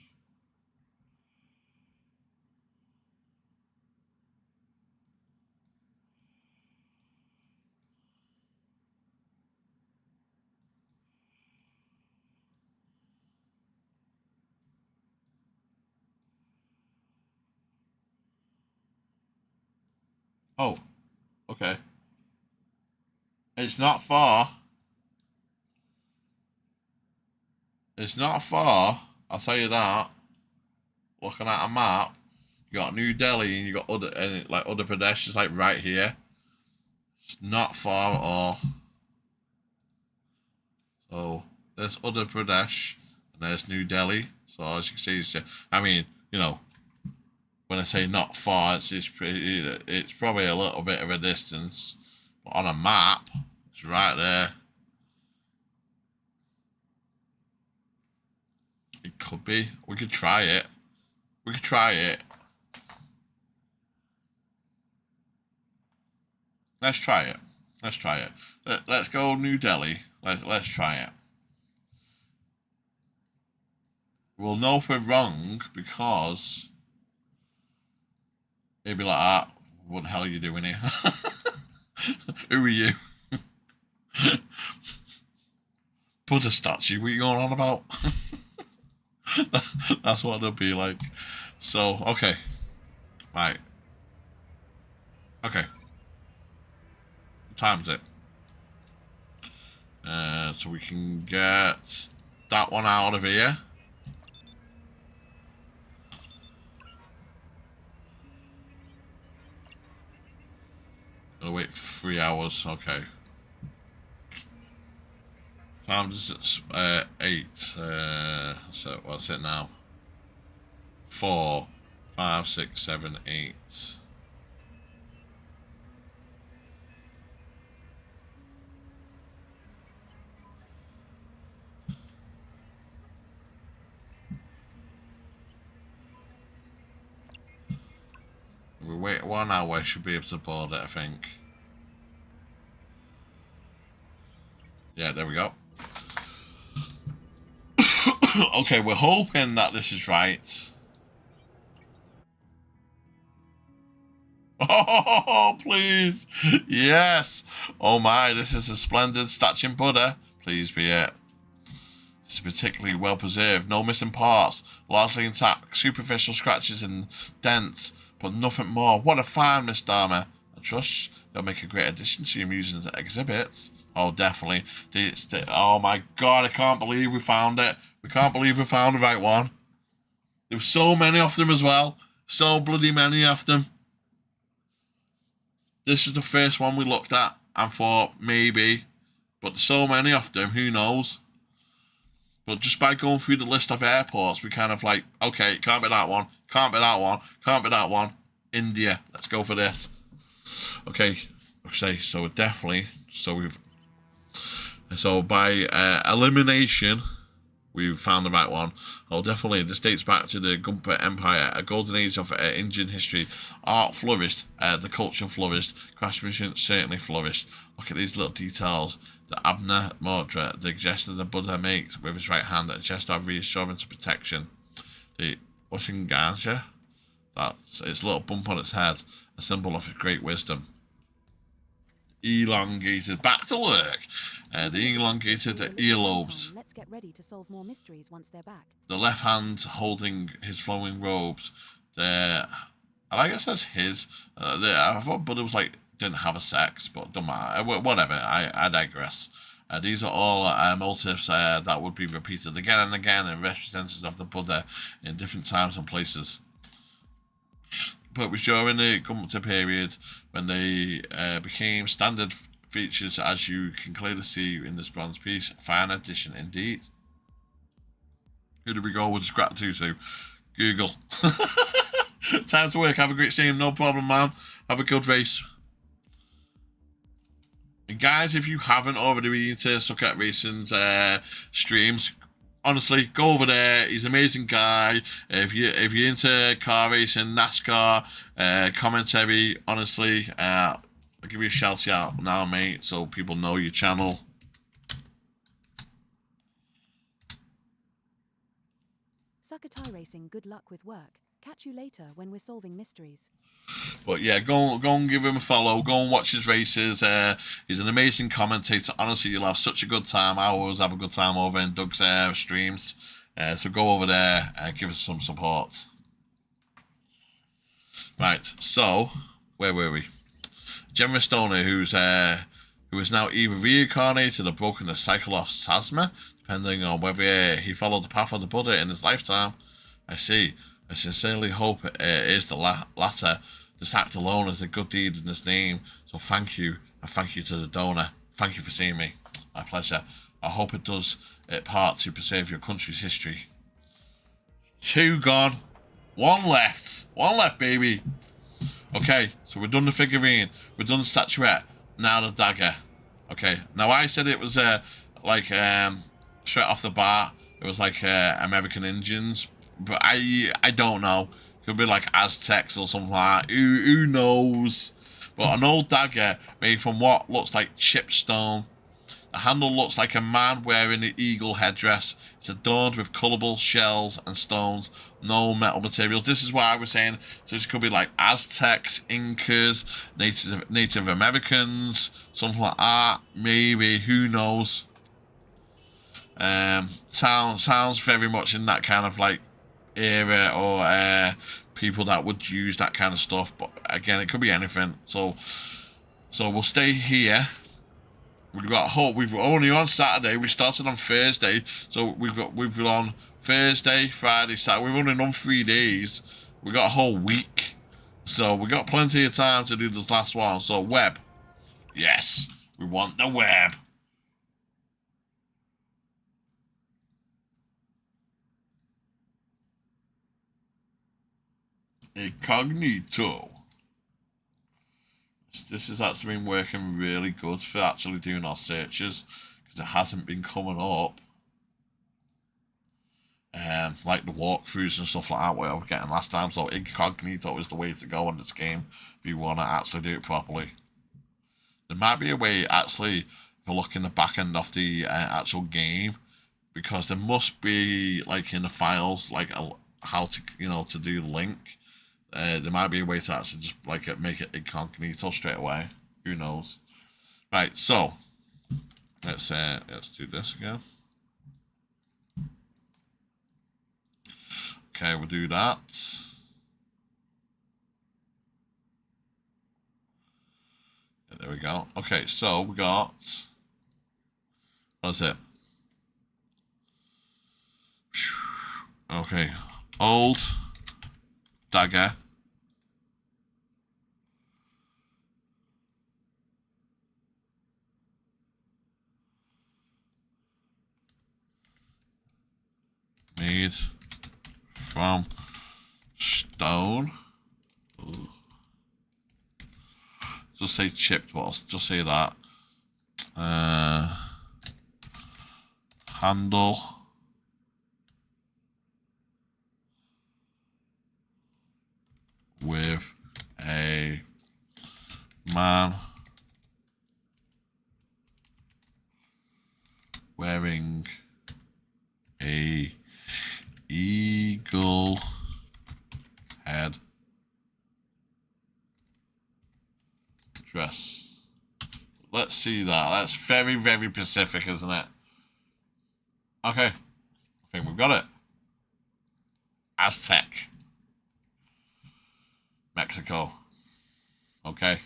Oh, okay. It's not far. It's not far. I'll tell you that. Looking at a map, you got New Delhi and you got Uttar Pradesh is like right here. It's not far at all. So there's Uttar Pradesh and there's New Delhi. So as you can see, I mean, you know, when I say not far, it's probably a little bit of a distance, but on a map, it's right there. It could be. We could try it. We could try it. Let's try it. Let's try it. Let's go New Delhi. Let's try it. We'll know if we're wrong because it'd be like that. What the hell are you doing here? Who are you? Buddha statue, what are you going on about? That's what it'll be like. So, okay. Right. Okay. What time is it? So we can get that one out of here. Gotta wait 3 hours, okay. Time is it? 8. So what's it now? 4, 5, 6, 7, 8. We wait 1 hour, should be able to board it, I think. Yeah, there we go. Okay, we're hoping that this is right. Oh, please. Yes. Oh my, this is a splendid statue in Buddha. Please be it. It's particularly well preserved. No missing parts. Largely intact. Superficial scratches and dents, but nothing more. What a find, Miss Dharma. I trust they'll make a great addition to your museum's exhibits. Oh, definitely. Oh my god, I can't believe we found it. We can't believe we found the right one. There were so many of them as well. So bloody many of them. This is the first one we looked at and thought maybe. But so many of them, who knows? But just by going through the list of airports, we kind of like, okay, it can't be that one. Can't be that one. Can't be that one. India. Let's go for this. Okay. Okay, so definitely. So by elimination, we've found the right one. Oh, definitely. This dates back to the Gumpa Empire, a golden age of Indian history. Art flourished, the culture flourished, craftsmanship certainly flourished. Look at these little details. The Abna Mudra, the gesture the Buddha makes with his right hand, a gesture of reassurance and protection. The Ushinganja, that's its little bump on its head, a symbol of great wisdom. Elongated, back to work. The elongated earlobes. Let's get ready to solve more mysteries once they're back. The left hand holding his flowing robes. And I guess that's his. I thought Buddha was like, didn't have a sex, but don't matter. Whatever, I digress. These are all motifs that would be repeated again and again and representative of the Buddha in different times and places. But it was during the Gupta period when they became standard features, as you can clearly see in this bronze piece. Fine addition indeed. Who do we go with gratitude to? Google. Time to work. Have a great stream. No problem, man. Have a good race. And guys, if you haven't already been into Suck at Racing's streams, honestly, go over there. He's an amazing guy. If you're into car racing, NASCAR, commentary, honestly, I'll give you a shout out now, mate, so people know your channel. Succotai Racing, good luck with work. Catch you later when we're solving mysteries. But yeah, go and give him a follow. Go and watch his races. He's an amazing commentator. Honestly, you'll have such a good time. I always have a good time over in Doug's streams. So go over there and give us some support. Right, so where were we? Gemma Stoner, who is now either reincarnated or broken the cycle of Sasma, depending on whether he followed the path of the Buddha in his lifetime. I see. I sincerely hope it is the latter. This act alone is a good deed in his name. So thank you, and thank you to the donor. Thank you for seeing me. My pleasure. I hope it does its part to preserve your country's history. 2 gone. 1 left. 1 left, baby. Okay, so we've done the figurine. We've done the statuette. Now the dagger. Okay, now I said it was straight off the bat. it was like American Indians, but I don't know. Could be like Aztecs or something like that. Who knows? But an old dagger made from what looks like chipped stone. The handle looks like a man wearing an eagle headdress. It's adorned with colourable shells and stones, no metal materials. This is what I was saying. So this could be like Aztecs, Incas, Native Americans, something like that. Maybe, who knows? Sounds very much in that kind of like era, or people that would use that kind of stuff. But again, it could be anything. So we'll stay here. We've only on Saturday. We started on Thursday, so we've on Thursday, Friday, Saturday. We've only done 3 days. We got a whole week, so we got plenty of time to do this last one. So web, yes, we want the web. Incognito. This has actually been working really good for actually doing our searches, because it hasn't been coming up like the walkthroughs and stuff like that what I was getting last time. So incognito is the way to go on this game if you want to actually do it properly. There might be a way actually if you look in the back end of the actual game, because there must be like in the files like how to to do the link. There might be a way to actually just like make it incognito straight away. Who knows? Right, so let's do this again. Okay, we'll do that. Yeah, there we go. Okay, so we got, what is it? Okay, old dagger. Made from stone. Ooh. Just say chipped, but I'll just say that. Handle. With a man wearing a eagle head dress. Let's see that. That's very, very specific, isn't it? Okay. I think we've got it. Aztec. Mexico. Okay.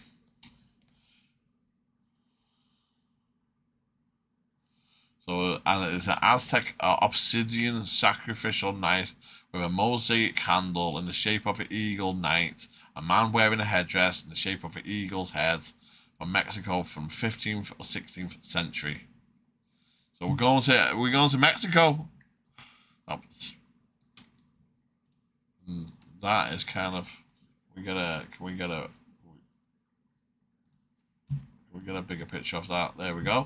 So, and it's an Aztec obsidian sacrificial knife with a mosaic handle in the shape of an eagle knight. A man wearing a headdress in the shape of an eagle's head from Mexico from 15th or 16th century. So we're going to Mexico. Oh, that is kind of, can we get a bigger picture of that? There we go.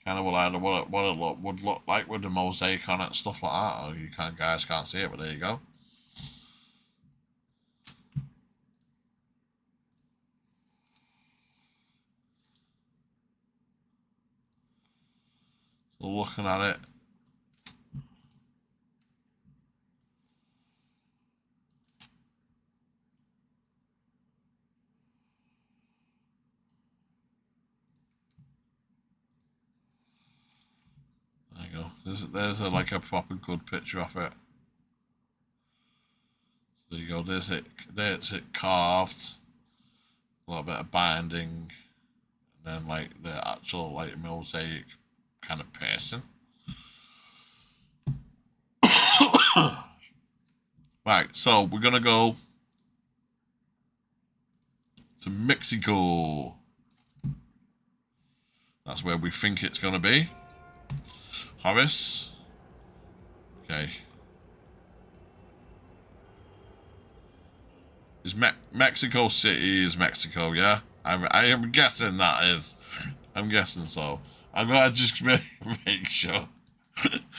Kind of what it would look like with the mosaic on it and stuff like that. Oh, you guys can't see it, but there you go. So looking at it. There you go. There's like a proper good picture of it. There you go. There's it carved. A little bit of binding, and then like the actual like mosaic kind of person. Right, so we're gonna go to Mexico. That's where we think it's gonna be. Horace. Okay. Is Mexico City is Mexico, yeah? I am guessing that is. I'm guessing so. I'm gonna just make sure.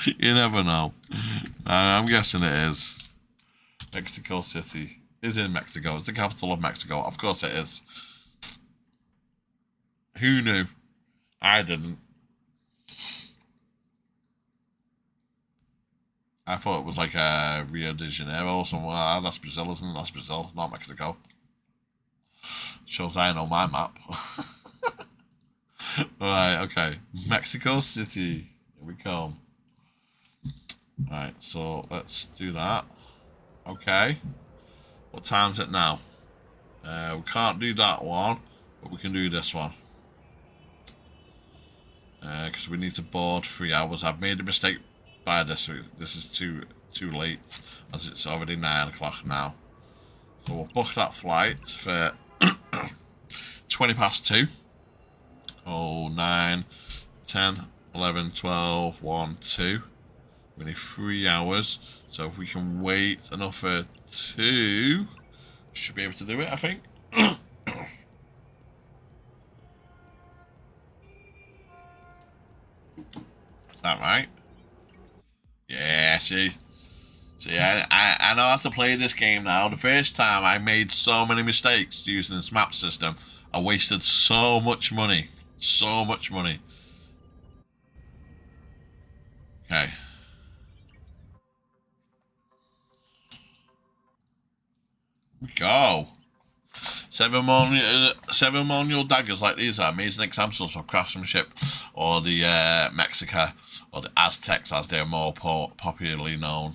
You never know. I'm guessing it is. Mexico City is in Mexico. It's the capital of Mexico. Of course it is. Who knew? I didn't. I thought it was like Rio de Janeiro or somewhere. That's Brazil, isn't it? That's Brazil, not Mexico. Shows I know my map. Right, okay. Mexico City. Here we come. Right, so let's do that. Okay. What time's it now? We can't do that one, but we can do this one. Because we need to board 3 hours. I've made a mistake by this. This is too late, as it's already 9 o'clock now. So we'll book that flight for 20 past 2. Oh, 9, 10, 11, 12, 1, 2. We need 3 hours. So if we can wait another 2, should be able to do it, I think. Is that right? Yeah, see, I know how to play this game now. The first time I made so many mistakes using this map system. I wasted so much money. So much money. Okay. We go. Ceremonial daggers like these are amazing examples of craftsmanship, or the Mexica, or the Aztecs as they're more popularly known.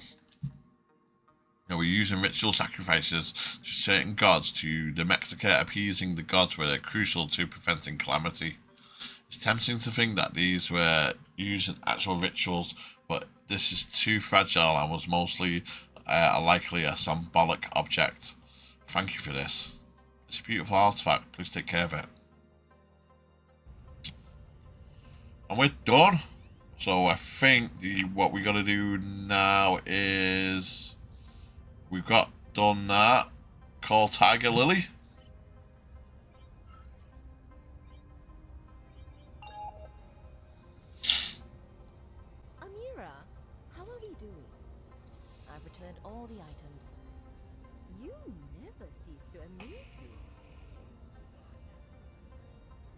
Now, we're using ritual sacrifices to certain gods. To the Mexica, appeasing the gods were crucial to preventing calamity. It's tempting to think that these were using actual rituals, but this is too fragile and was mostly likely a symbolic object. Thank you for this. It's a beautiful artifact. Please take care of it. And we're done. So I think what we got to do now is we've got done that. Call Tiger Lily. Amira, how are we doing? I've returned all the items. You never cease to amuse me.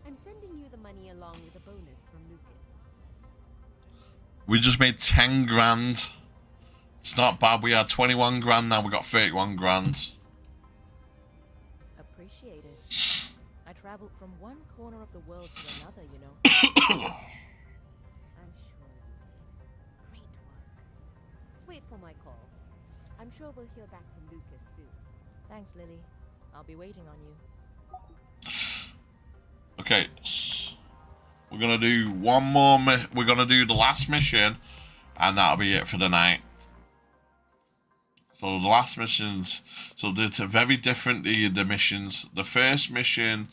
I'm sending you the money along with a bonus from Lucas. We just made 10 grand. It's not bad. We had 21 grand, now we got 31 grand. Appreciate it. I traveled from one corner of the world to another, you know. I'm sure. Great work. Wait for my call. I'm sure we'll hear back from Lucas soon. Thanks, Lily. I'll be waiting on you. Okay. We're going to do one more. We're going to do the last mission, and that'll be it for the night. So the last missions, so they're very different, the missions. The first mission,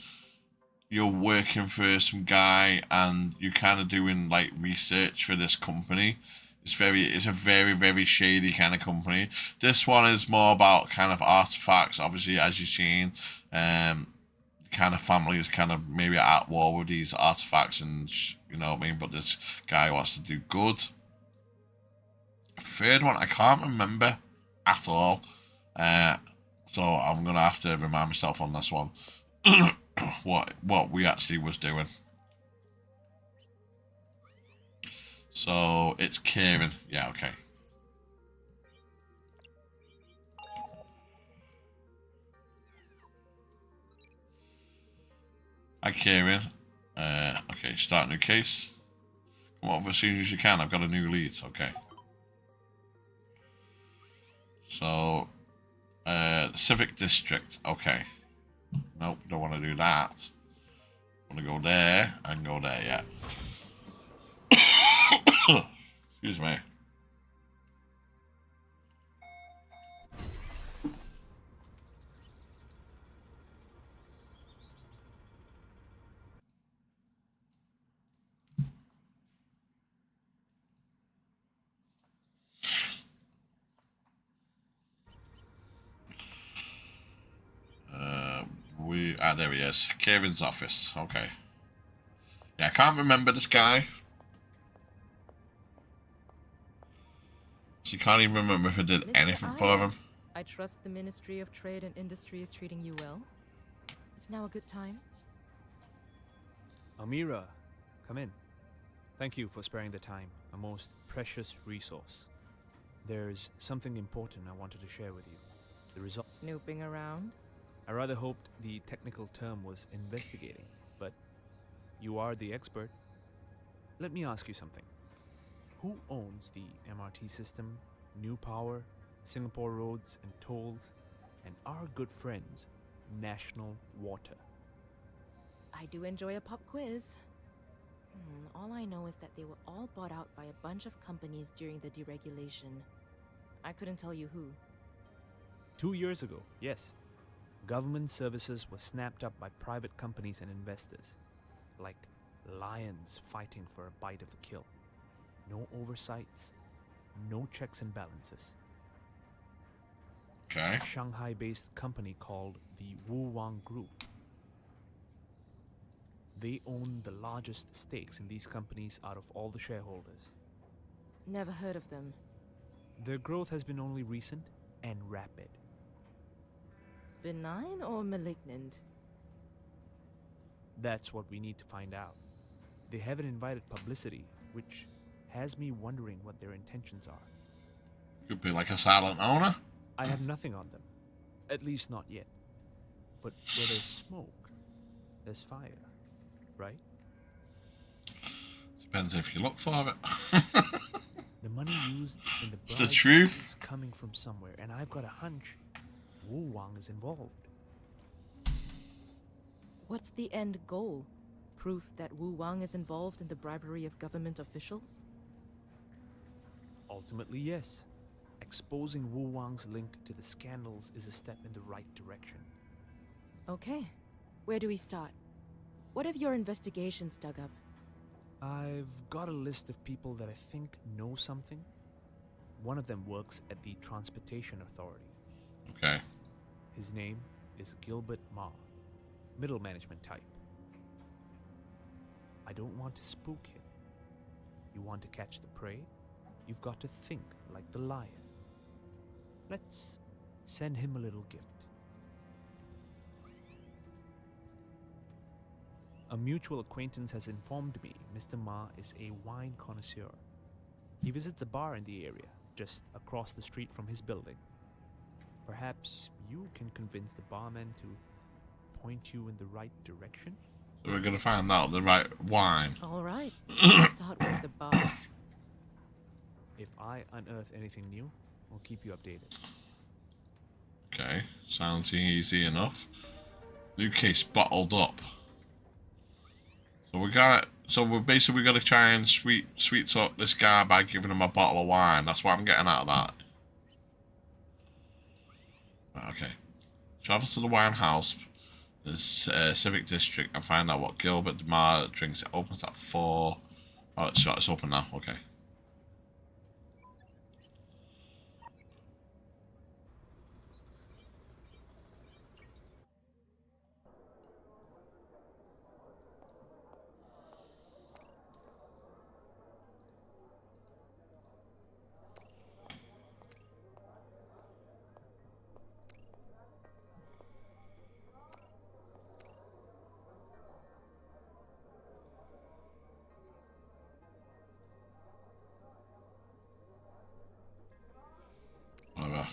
you're working for some guy and you're kind of doing like research for this company. It's a very, very shady kind of company. This one is more about kind of artifacts, obviously, as you've seen. Kind of family is kind of maybe at war with these artifacts, and you know what I mean, but this guy wants to do good. Third one, I can't remember at all, so I'm gonna have to remind myself on this one what we actually was doing. So it's Kieran. Yeah, okay. Hi, Kieran. Okay, start new case. Come over as soon as you can. I've got a new lead. Okay. So, Civic District. Okay. Nope, don't want to do that. Want to go there and go there, yeah. Excuse me. There he is. Kieran's office. Okay. Yeah, I can't remember this guy. He can't even remember if I did Mr. anything for him. I trust the Ministry of Trade and Industry is treating you well. Is now a good time? Amira, come in. Thank you for sparing the time, a most precious resource. There's something important I wanted to share with you. The results. Snooping around? I rather hoped the technical term was investigating, but you are the expert. Let me ask you something. Who owns the MRT system, New Power, Singapore Roads and Tolls, and our good friends, National Water? I do enjoy a pop quiz. All I know is that they were all bought out by a bunch of companies during the deregulation. I couldn't tell you who. 2 years ago, yes. Government services were snapped up by private companies and investors, like lions fighting for a bite of the kill. No oversights, no checks and balances. Okay. A Shanghai-based company called the Wu Wang Group. They own the largest stakes in these companies out of all the shareholders. Never heard of them. Their growth has been only recent and rapid. Benign or malignant? That's what we need to find out. They haven't invited publicity, which has me wondering what their intentions are. Could be like a silent owner. I have nothing on them. At least not yet. But where there's smoke, there's fire. Right? Depends if you look for it. The money used in the It's the bribe truth. is coming from somewhere, and I've got a hunch Wu Wang is involved. What's the end goal? Proof that Wu Wang is involved in the bribery of government officials? Ultimately, yes. Exposing Wu Wang's link to the scandals is a step in the right direction. Okay. Where do we start? What have your investigations dug up? I've got a list of people that I think know something. One of them works at the Transportation Authority. Okay. His name is Gilbert Ma, middle management type. I don't want to spook him. You want to catch the prey? You've got to think like the lion. Let's send him a little gift. A mutual acquaintance has informed me Mr. Ma is a wine connoisseur. He visits a bar in the area, just across the street from his building. Perhaps you can convince the barman to point you in the right direction? So we're going to find out the right wine. All right. Let's start with the bar. If I unearth anything new, I'll keep you updated. Okay, sounds easy enough. New case bottled up. So we got it. So we're basically going to try and sweet talk this guy by giving him a bottle of wine. That's what I'm getting out of that. Okay. Travel to the wine house, the civic district, and find out what Gilbert Ma drinks. It opens at 4. Oh, it's open now. Okay. Whatever.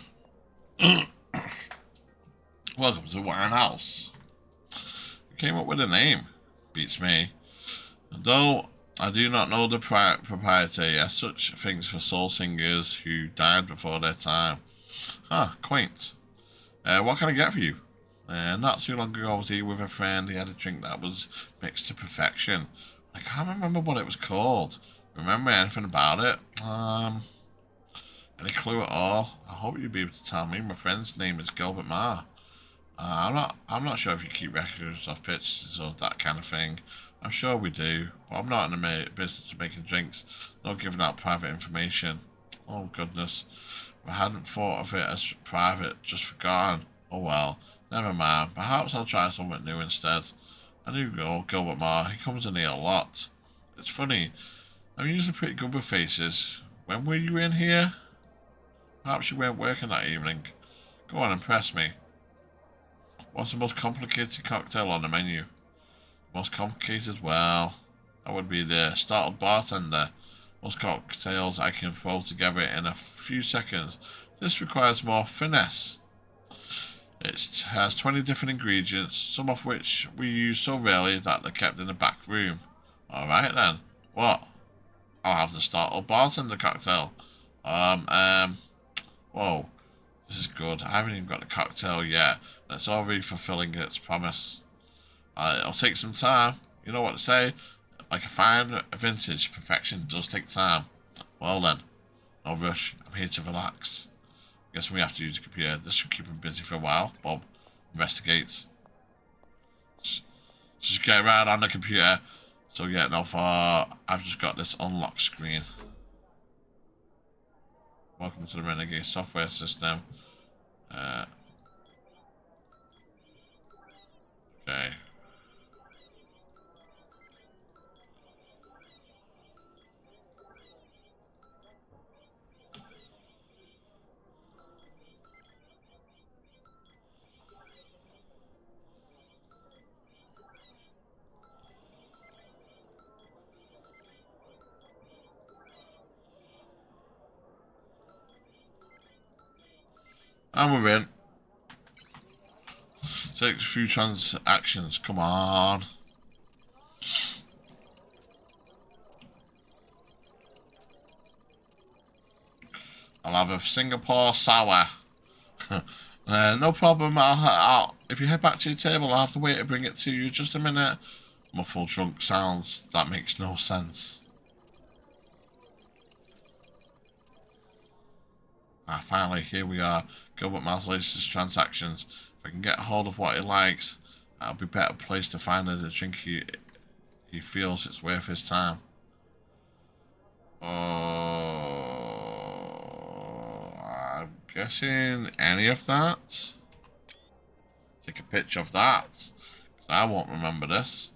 Welcome to the wine house. You came up with a name. Beats me. Though I do not know the propriety as such things for soul singers who died before their time. Ah, quaint. What can I get for you? Not too long ago I was here with a friend. He had a drink that was mixed to perfection. I can't remember what it was called. Remember anything about it? Any clue at all? I hope you'll be able to tell me. My friend's name is Gilbert Ma. I'm not sure if you keep records of pictures or that kind of thing. I'm sure we do, but I'm not in the business of making drinks, nor giving out private information. Oh goodness, if I hadn't thought of it as private, just forgotten. Oh well, never mind. Perhaps I'll try something new instead. I knew Gilbert Ma. He comes in here a lot. It's funny. I'm usually pretty good with faces. When were you in here? Perhaps you weren't working that evening. Go on, impress me. What's the most complicated cocktail on the menu? Most complicated? Well, that would be the startled bartender. Most cocktails I can throw together in a few seconds. This requires more finesse. It has 20 different ingredients, some of which we use so rarely that they're kept in the back room. Alright then. What? I'll have the startled bartender cocktail. Whoa. This is good. I haven't even got the cocktail yet, and it's already fulfilling its promise. It'll take some time. You know what to say? Like a fine vintage, perfection does take time. Well then, no rush. I'm here to relax. Guess we have to use the computer. This should keep him busy for a while. Bob investigates. Just get right on the computer. So yeah, no far. I've just got this unlock screen. Welcome to the Renegade software system. Okay. And we're in. Take a few transactions. Come on. I'll have a Singapore sour. No problem. I'll if you head back to your table, I'll have to wait to bring it to you. Just a minute. Muffled drunk sounds. That makes no sense. Finally, here we are. Gilbert Miles' latest transactions. If I can get a hold of what he likes, I'll be better placed to find the drink he feels it's worth his time. I'm guessing any of that. Take a picture of that, because I won't remember this.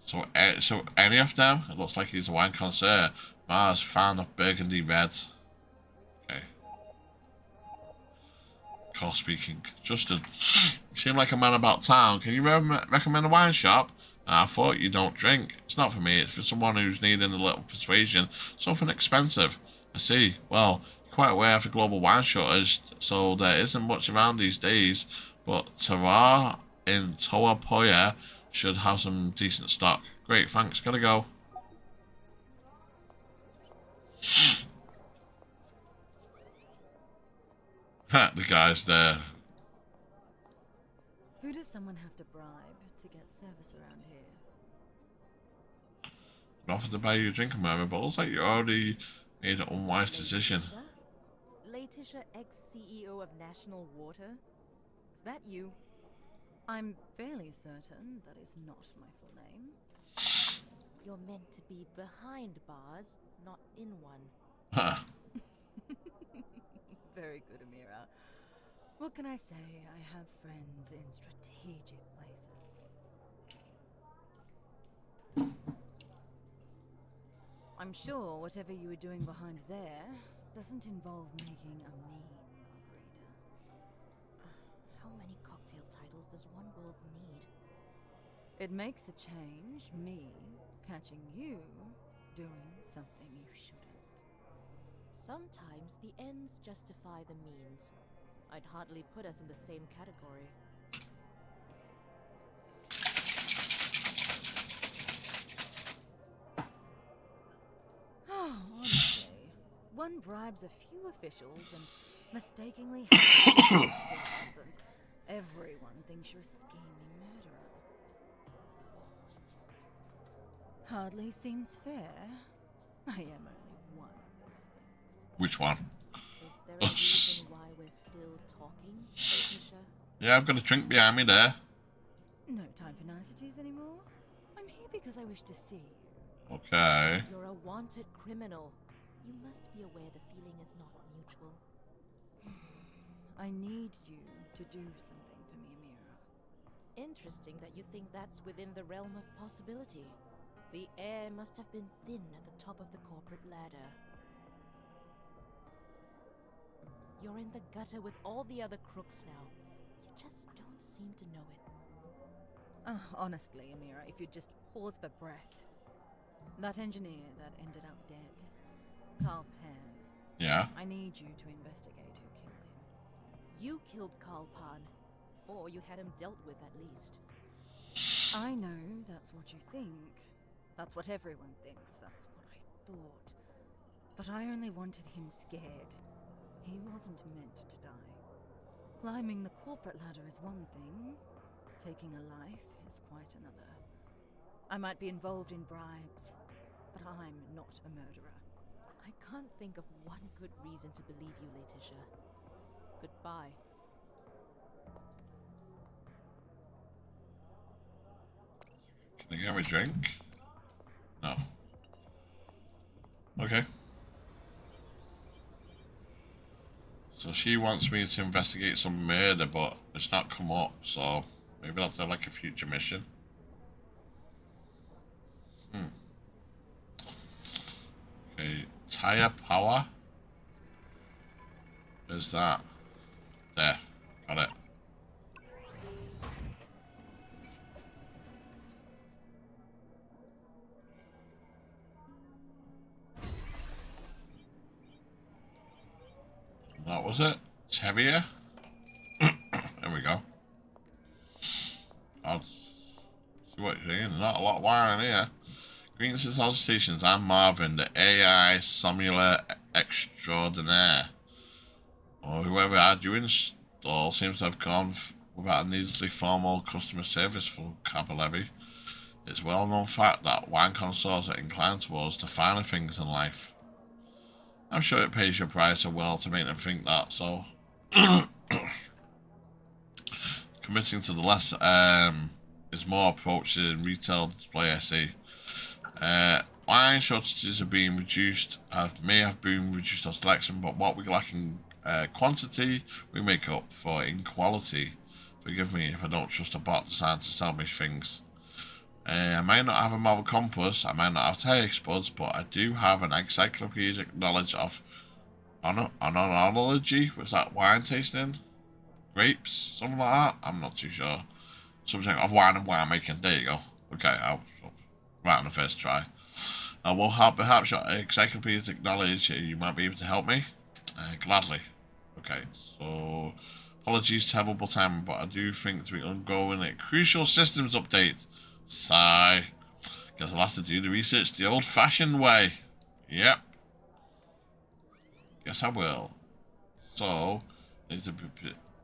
So any of them? It looks like he's a wine connoisseur. Mars, fan of Burgundy Red. Okay. Call speaking. Justin, you seem like a man about town. Can you recommend a wine shop? I thought you don't drink. It's not for me. It's for someone who's needing a little persuasion. Something expensive. I see. Well, you're quite aware of the global wine shortage, so there isn't much around these days. But Terroir in Toa Poya should have some decent stock. Great, thanks. Gotta go. The guy's there. Who does someone have to bribe to get service around here? I offered to buy you a drink, Mary, but it looks like you already made an unwise decision. Laetitia, ex-CEO of National Water? Is that you? I'm fairly certain that is not my full name. You're meant to be behind bars, not in one. Very good, Amira. What can I say? I have friends in strategic places. I'm sure whatever you were doing behind there doesn't involve making a mean margarita. How many cocktail titles does one world need? It makes a change, me catching you doing something you shouldn't. Sometimes the ends justify the means. I'd hardly put us in the same category. Oh, honestly, one bribes a few officials and mistakenly has everyone thinks you're a scheming murderer. Hardly seems fair. I am only one of those things. Which one? Is there a reason why we're still talking, Laetitia? Yeah, I've got a drink behind me there. No time for niceties anymore. I'm here because I wish to see you. Okay. You're a wanted criminal. You must be aware the feeling is not mutual. I need you to do something for me, Amira. Interesting that you think that's within the realm of possibility. The air must have been thin at the top of the corporate ladder. You're in the gutter with all the other crooks now. You just don't seem to know it. Honestly, Amira, if you'd just pause for breath. That engineer that ended up dead, Carl Pan. Yeah. I need you to investigate who killed him. You killed Carl Pan. Or you had him dealt with at least. I know that's what you think. That's what everyone thinks. That's what I thought. But I only wanted him scared. He wasn't meant to die. Climbing the corporate ladder is one thing. Taking a life is quite another. I might be involved in bribes, but I'm not a murderer. I can't think of one good reason to believe you, Letitia. Goodbye. Can you get me a drink? No. Okay. So she wants me to investigate some murder, but it's not come up, so maybe that's like a future mission. Okay, tire power. Where's that? There, got it. That was it. It's heavier. There we go. I'll see what you're saying. Not a lot of wire in here. Greetings and salutations. I'm Marvin, the AI Simulator Extraordinaire. Or whoever had you install seems to have gone without a needlessly formal customer service vocabulary. It's a well-known fact that wine connoisseurs are inclined towards the finer things in life. I'm sure it pays your price well to make them think that, so committing to the less is more approach in retail display, I see. Wine shortages are being reduced, may have been reduced on selection, but what we lack in quantity, we make up for in quality. Forgive me if I don't trust a bot designed to sell me things. I might not have a moral compass, I might not have taste buds, but I do have an encyclopedic knowledge of oenology. Was that wine tasting? Grapes? Something like that? I'm not too sure. Subject of wine and winemaking. There you go. Okay, right on the first try. Well, perhaps your encyclopedic knowledge, you might be able to help me? Gladly. Okay, so apologies, terrible time, but I do think we're undergoing a crucial systems update. Sigh. Guess I'll have to do the research the old-fashioned way. Yep. Guess I will. So, is the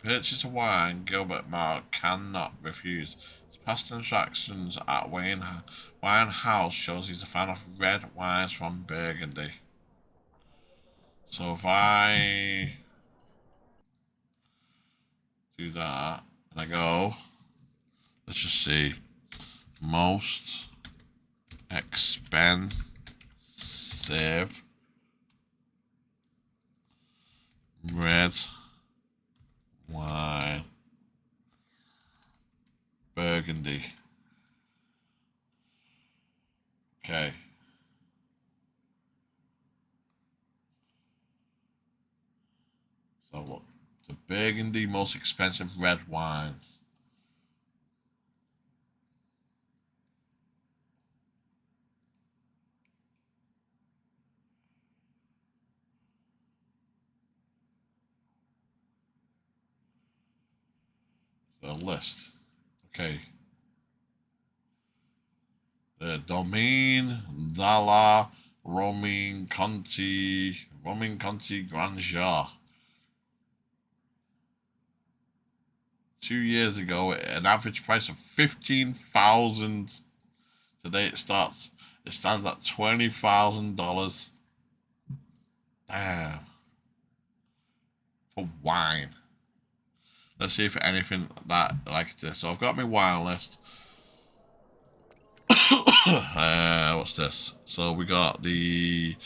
purchase of wine Gilbert Mark cannot refuse. His past interactions at Wine House shows he's a fan of red wines from Burgundy. So if I do that, and I go, let's just see. Most expensive red wine, Burgundy. Okay. So look, the Burgundy most expensive red wines. The list. Okay. The Domaine dalla Romain Conti Granja. 2 years ago, an average price of 15,000. Today it stands at $20,000. Damn. For wine. Let's see if anything that like this. So I've got my wine list. What's this? So we got the.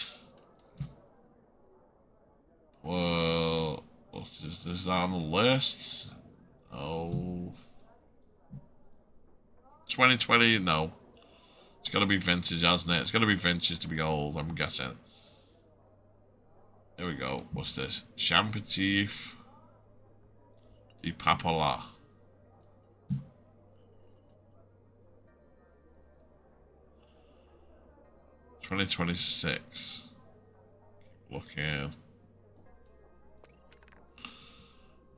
Well, what's this? Is that on the list? Oh. 2020, no. It's got to be vintage, hasn't it? It's got to be vintage to be old, I'm guessing. Here we go. What's this? Champetief de Papala. 2026. Looking.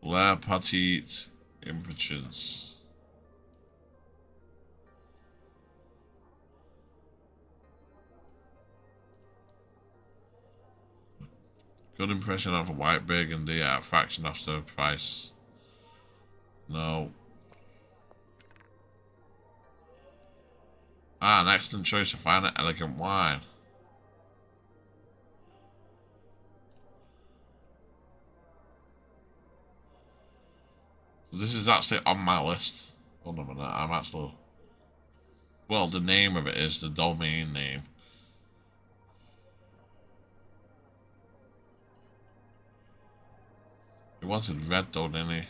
La Petite Impatience. Good impression of a white burgundy at a fraction of the price. No. Ah, an excellent choice of fine and elegant wine. This is actually on my list. Hold on a minute, I'm actually... Well, the name of it is the domain name. He wanted red though, didn't he?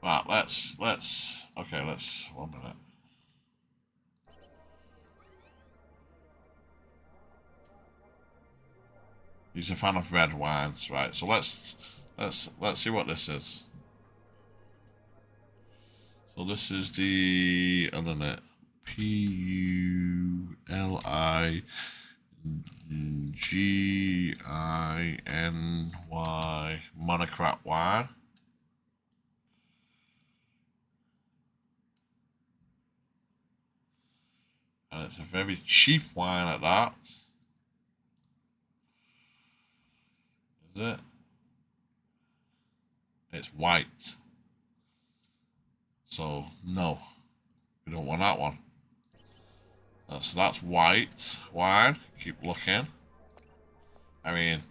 Right, let's, okay, let's, 1 minute. He's a fan of red wines, right, so let's see what this is. So this is the, I don't know, Puligny monocrat wine. And it's a very cheap wine at that. Is it? It's white. So, no. We don't want that one. That's white wine. Keep looking. I mean,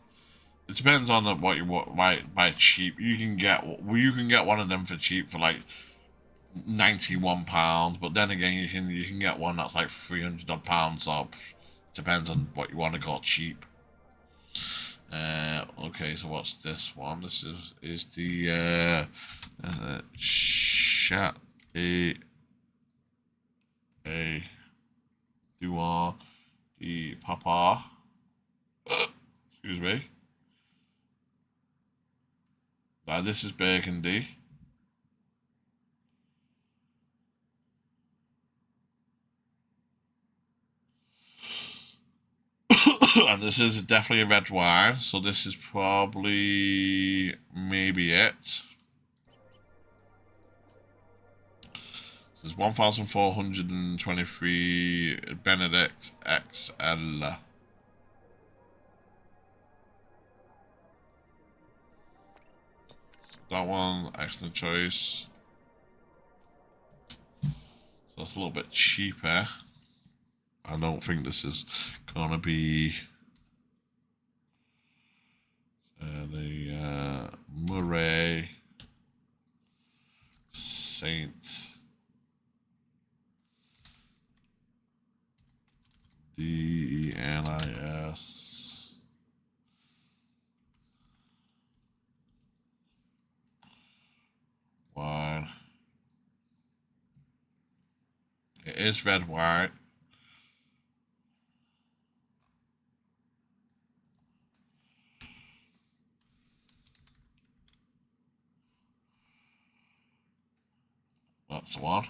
it depends on what you buy cheap. You can get one of them for cheap for like £91, but then again you can get one that's like £300 odd, so it depends on what you want to go cheap. Okay, so what's this one? This is the Chat a Duar de Papa. Excuse me. Now this is burgundy. And this is definitely a red wine, so this is probably maybe it. This is 1423 Benedict XL. That one, excellent choice. So that's a little bit cheaper. I don't think this is gonna be the Murray Saint Denis wine. It is red wine. That's the one.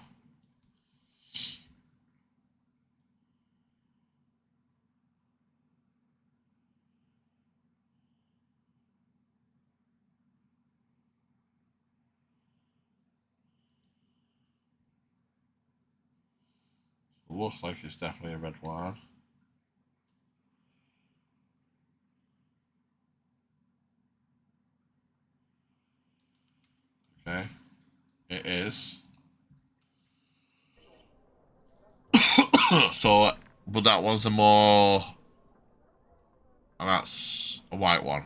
Looks like it's definitely a red wine. Okay, it is. So, but that was the more, and that's a white one.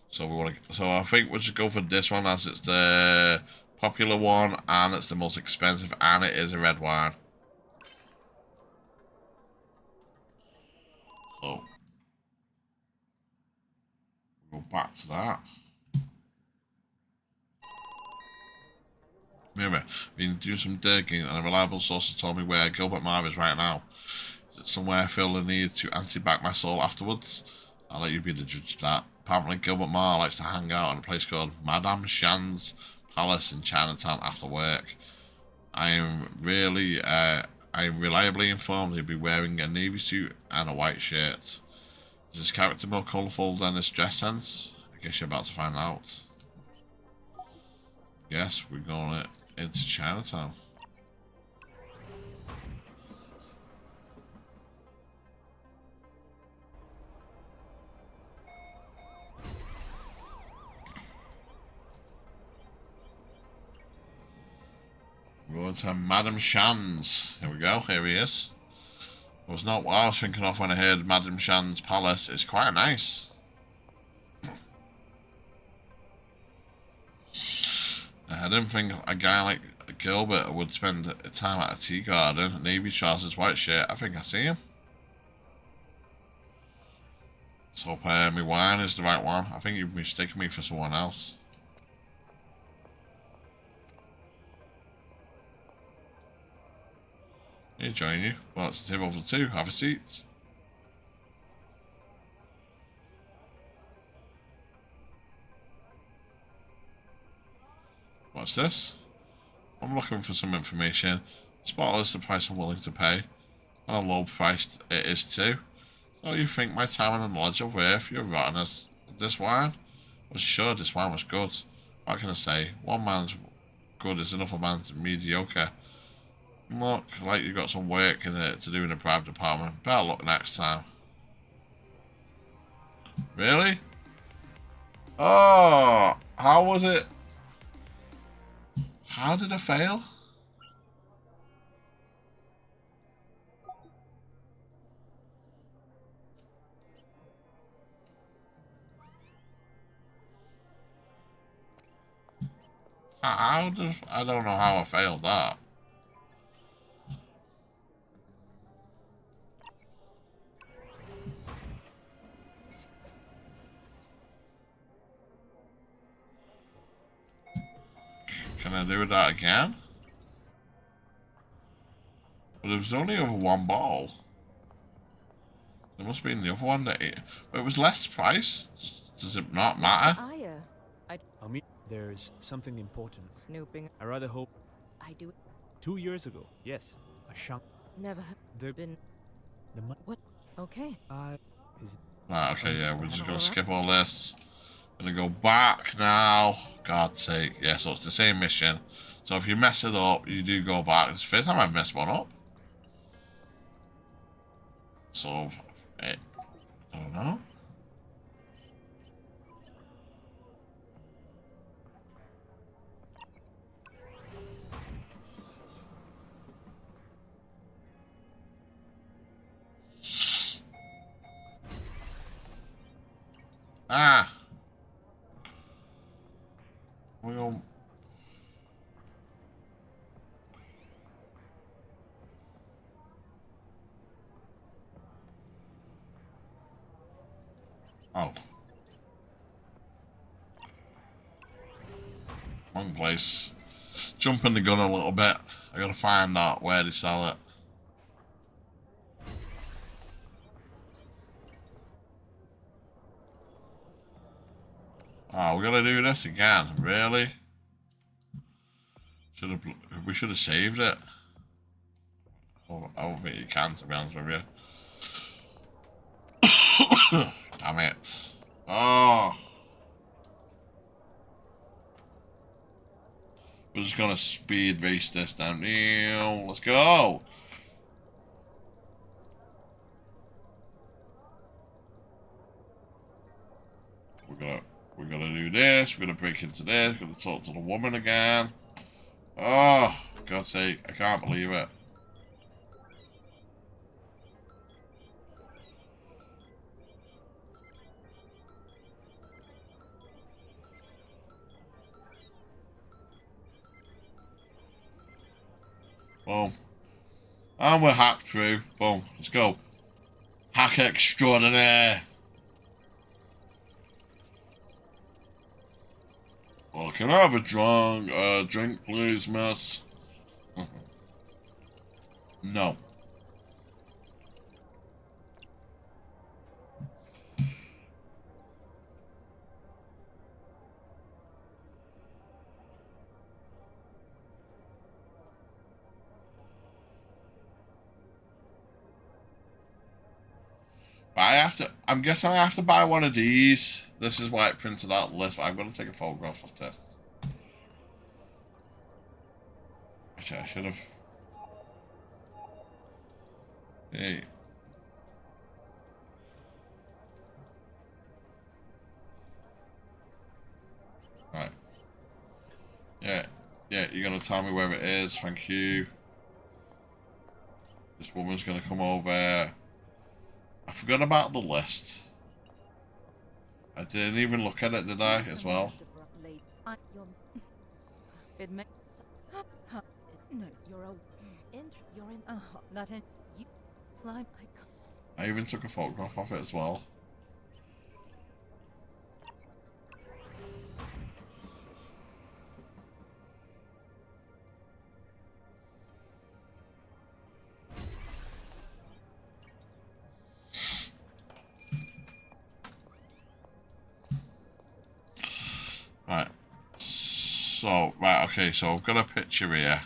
So we want to. So I think we'll just go for this one as it's the popular one and it's the most expensive and it is a red wine. So go back to that. Maybe been doing some digging and a reliable source has told me where Gilbert Marv is right now. Is it somewhere I feel the need to anti-back my soul afterwards? I'll let you be the judge of that. Apparently Gilbert Marv likes to hang out in a place called Madame Shan's Palace in Chinatown after work. I am reliably informed he'll be wearing a navy suit and a white shirt. Is his character more colourful than his dress sense? I guess you're about to find out. Yes, we're going into Chinatown. We're going to Madame Shan's. Here we go, here he is. It was not what I was thinking of when I heard Madame Shan's Palace. It's quite nice. I didn't think a guy like Gilbert would spend time at a tea garden. Navy trousers, white shirt. I think I see him. Let's hope my wine is the right one. I think you've mistaken me for someone else. Here, join you. Well, it's table for two. Have a seat. What's this? I'm looking for some information. Spotlight is the price I'm willing to pay. And a low price it is too. So you think my time and knowledge are worth your rotten as this wine? I was sure this wine was good. What can I say? One man's good is another man's mediocre. Look like you got some work to do in the private department. Better look next time. Really? Oh, how was it? How did I fail? I don't know how I failed that. Can I do that again? But there was only over one ball. There must be in the other one that but it was less price. Does it not matter? Aya, I'll meet. There's something important. snooping. I rather hope. I do 2 years ago, yes, a shank. never The been. the money What? Okay. is Right, okay, yeah, we're just gonna skip all this. Gonna go back now. God's sake. Yeah, so it's the same mission. So if you mess it up, you do go back. It's the first time I've messed one up. So, I don't know. Ah. Well. Oh. Wrong place. Jumping the gun a little bit. I gotta find out where they sell it. Oh, we're gonna do this again. Really? We should have saved it. Oh, I don't think you can, to be honest with you. Damn it. Oh. We're just gonna speed race this down. Let's go. We're gonna do this. We're gonna break into this. We're gonna talk to the woman again. Oh, for God's sake, I can't believe it. Boom. And we're hacked through. Boom. Let's go. Ha Dark extraordinaire. Well, can I have a drink, please, miss? No. But I'm guessing I have to buy one of these. This is why it printed out the list, but I'm going to take a photograph of this. Actually, I should have. Hey. Right. Yeah, you're going to tell me where it is, thank you. This woman's going to come over. I forgot about the list. I didn't even look at it, did I, as well? It may. No, you're a. You're in. That in. You. Climb. I even took a photograph of it as well. Right. So, okay, so I've got a picture here.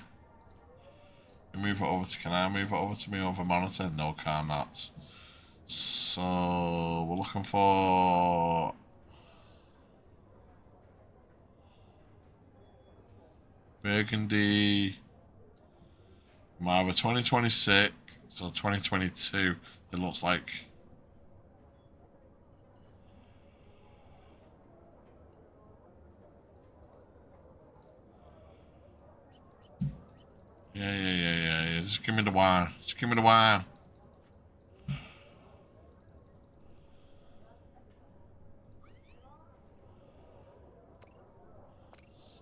Move it over to, can I move it over to me over monitor? No, cannot. So, we're looking for... Burgundy... Marva 2026, so 2022, it looks like. Yeah. Just give me the wine. Just give me the wine.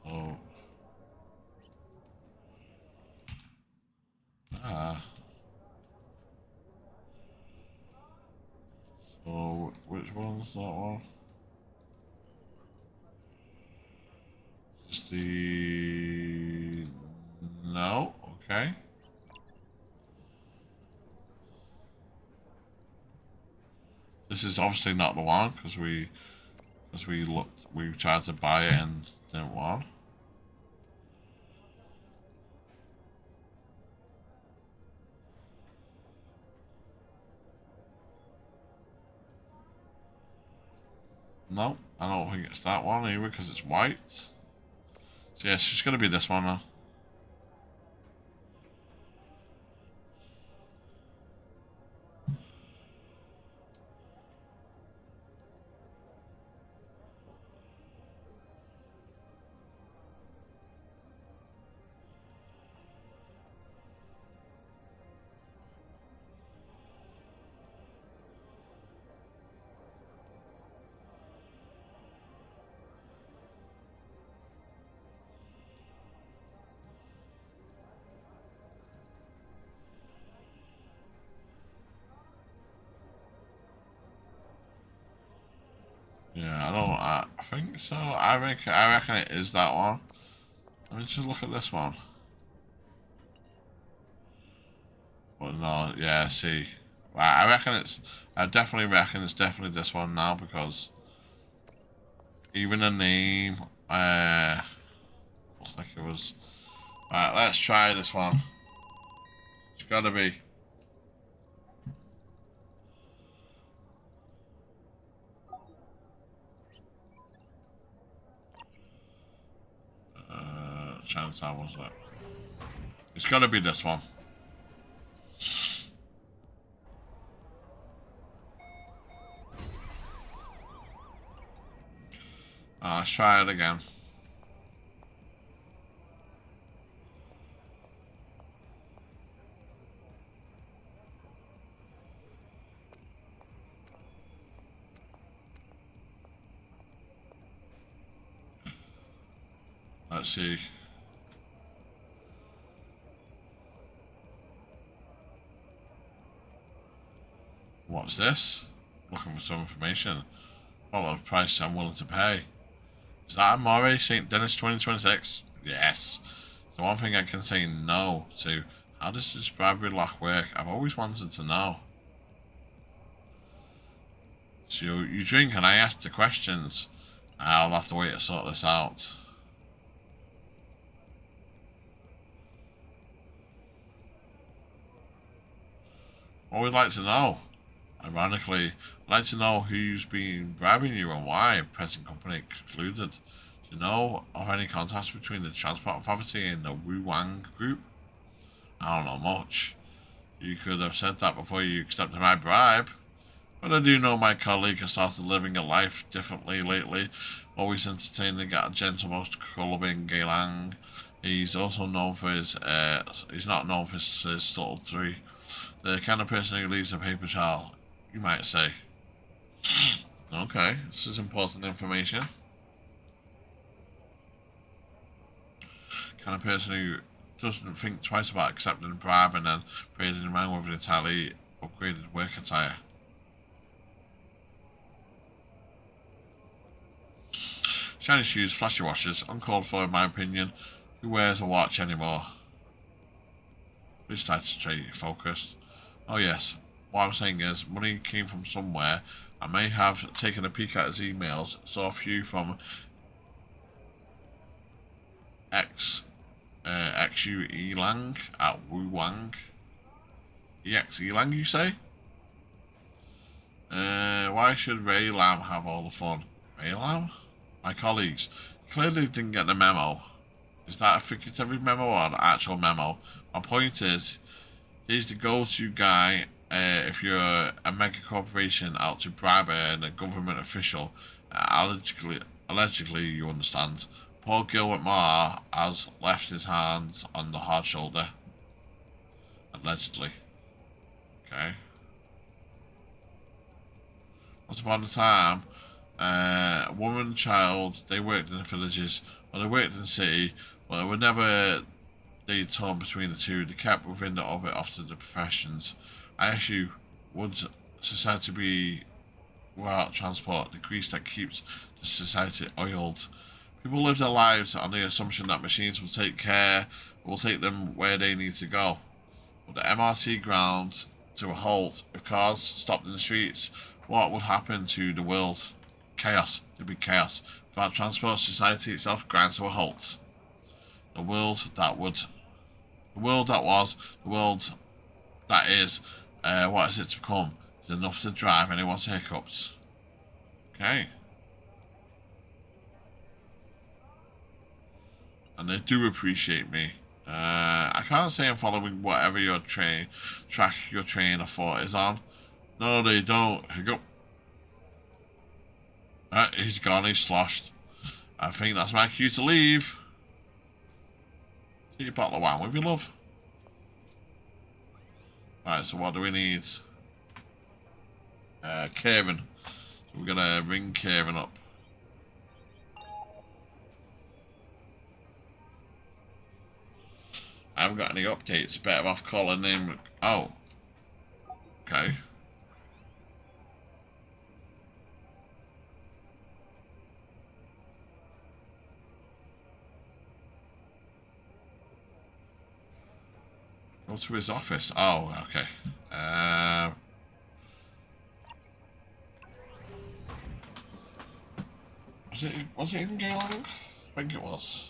So. So, which one's that one? Is the... No? Okay. This is obviously not the one, because we tried to buy it and didn't want. No, I don't think it's that one either, because it's white. So yeah, it's just gonna be this one now. Yeah, I think so. I reckon it is that one. Let me just look at this one. But no, yeah, see. I definitely reckon it's definitely this one now, because even the name, looks like it was. Alright, let's try this one. It's gotta be. Chinatown, was that? It's gotta be this one. Let's try it again. Let's see. What's this? Looking for some information. What a price I'm willing to pay. Is that Amore St. Dennis 2026? Yes. It's the one thing I can say no to. How does this bribery lock work? I've always wanted to know. So you drink and I ask the questions. I'll have to wait to sort this out. What would like to know? Ironically, I'd like to know who's been bribing you and why, present company excluded. Do you know of any contacts between the Transport Authority and the Wu Wang group? I don't know much. You could have said that before you accepted my bribe. But I do know my colleague has started living a life differently lately, always entertaining at a gentlemost club in Geylang. He's also known for his, he's not known for his subtlety. The kind of person who leaves a paper trail, you might say. Okay, this is important information. Kind of person who doesn't think twice about accepting a bribe and then parading around with an entirely upgraded work attire. Shiny shoes, flashy washes, uncalled for in my opinion. Who wears a watch anymore? Please try to stay focused. Oh yes, what I'm saying is, money came from somewhere. I may have taken a peek at his emails, saw a few from XU Elang at Wu Wang. EX Elang, you say? Why should Ray Lam have all the fun? Ray Lam? My colleagues clearly didn't get the memo. Is that a figurative memo or an actual memo? My point is, he's the go-to guy if you're a mega corporation out to bribe a government official. Allegedly, you understand. Poor Gilbert Marr has left his hands on the hard shoulder. Allegedly. Okay. Once upon a time, woman, child, they worked in the villages, or they worked in the city, but they were never torn between the two. They kept within the orbit of the professions. I ask you, would society be without transport, the grease that keeps the society oiled? People live their lives on the assumption that machines will take them where they need to go. Would the MRT ground to a halt if cars stopped in the streets? What would happen to the world? Chaos. There'd be chaos. Without transport, society itself grinds to a halt. The world that was, the world that is, what is it to become? Is enough to drive anyone's hiccups. Okay. And they do appreciate me. I can't say I'm following whatever your train of thought is on. No, they don't. Hiccup. He's gone, he's sloshed. I think that's my cue to leave. Take a bottle of wine with you, love. Right, so what do we need? Kieran. So we're gonna ring Kieran up. I haven't got any updates. Better off calling him. Oh. Okay. Go to his office. Oh, okay. Was it in Geylang? I think it was.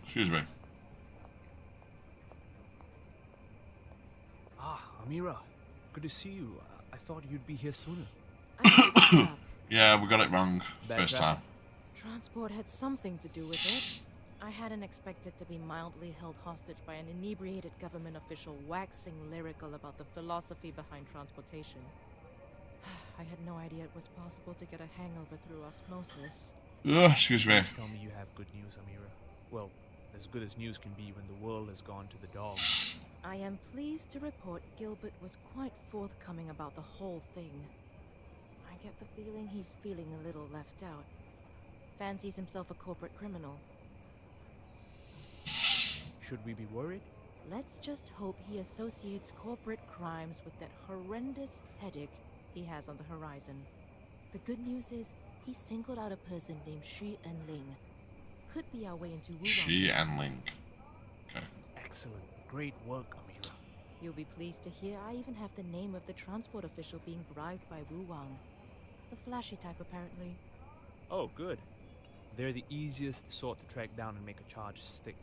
Excuse me. Ah, Amira. Good to see you. I thought you'd be here sooner. Yeah, we got it wrong Bad first traffic. time. Transport had something to do with it. I hadn't expected to be mildly held hostage by an inebriated government official waxing lyrical about the philosophy behind transportation. I had no idea it was possible to get a hangover through osmosis. Ugh, excuse me. Please tell me you have good news, Amira. Well, as good as news can be when the world has gone to the dogs. I am pleased to report Gilbert was quite forthcoming about the whole thing. I get the feeling he's feeling a little left out. Fancies himself a corporate criminal. Should we be worried? Let's just hope he associates corporate crimes with that horrendous headache he has on the horizon. The good news is, he singled out a person named Shi and Ling. Could be our way into Wuhan. She and Ling. Okay. Excellent. Great work, Amira. You'll be pleased to hear I even have the name of the transport official being bribed by Wu Wang. The flashy type, apparently. Oh, good. They're the easiest sort to track down and make a charge stick.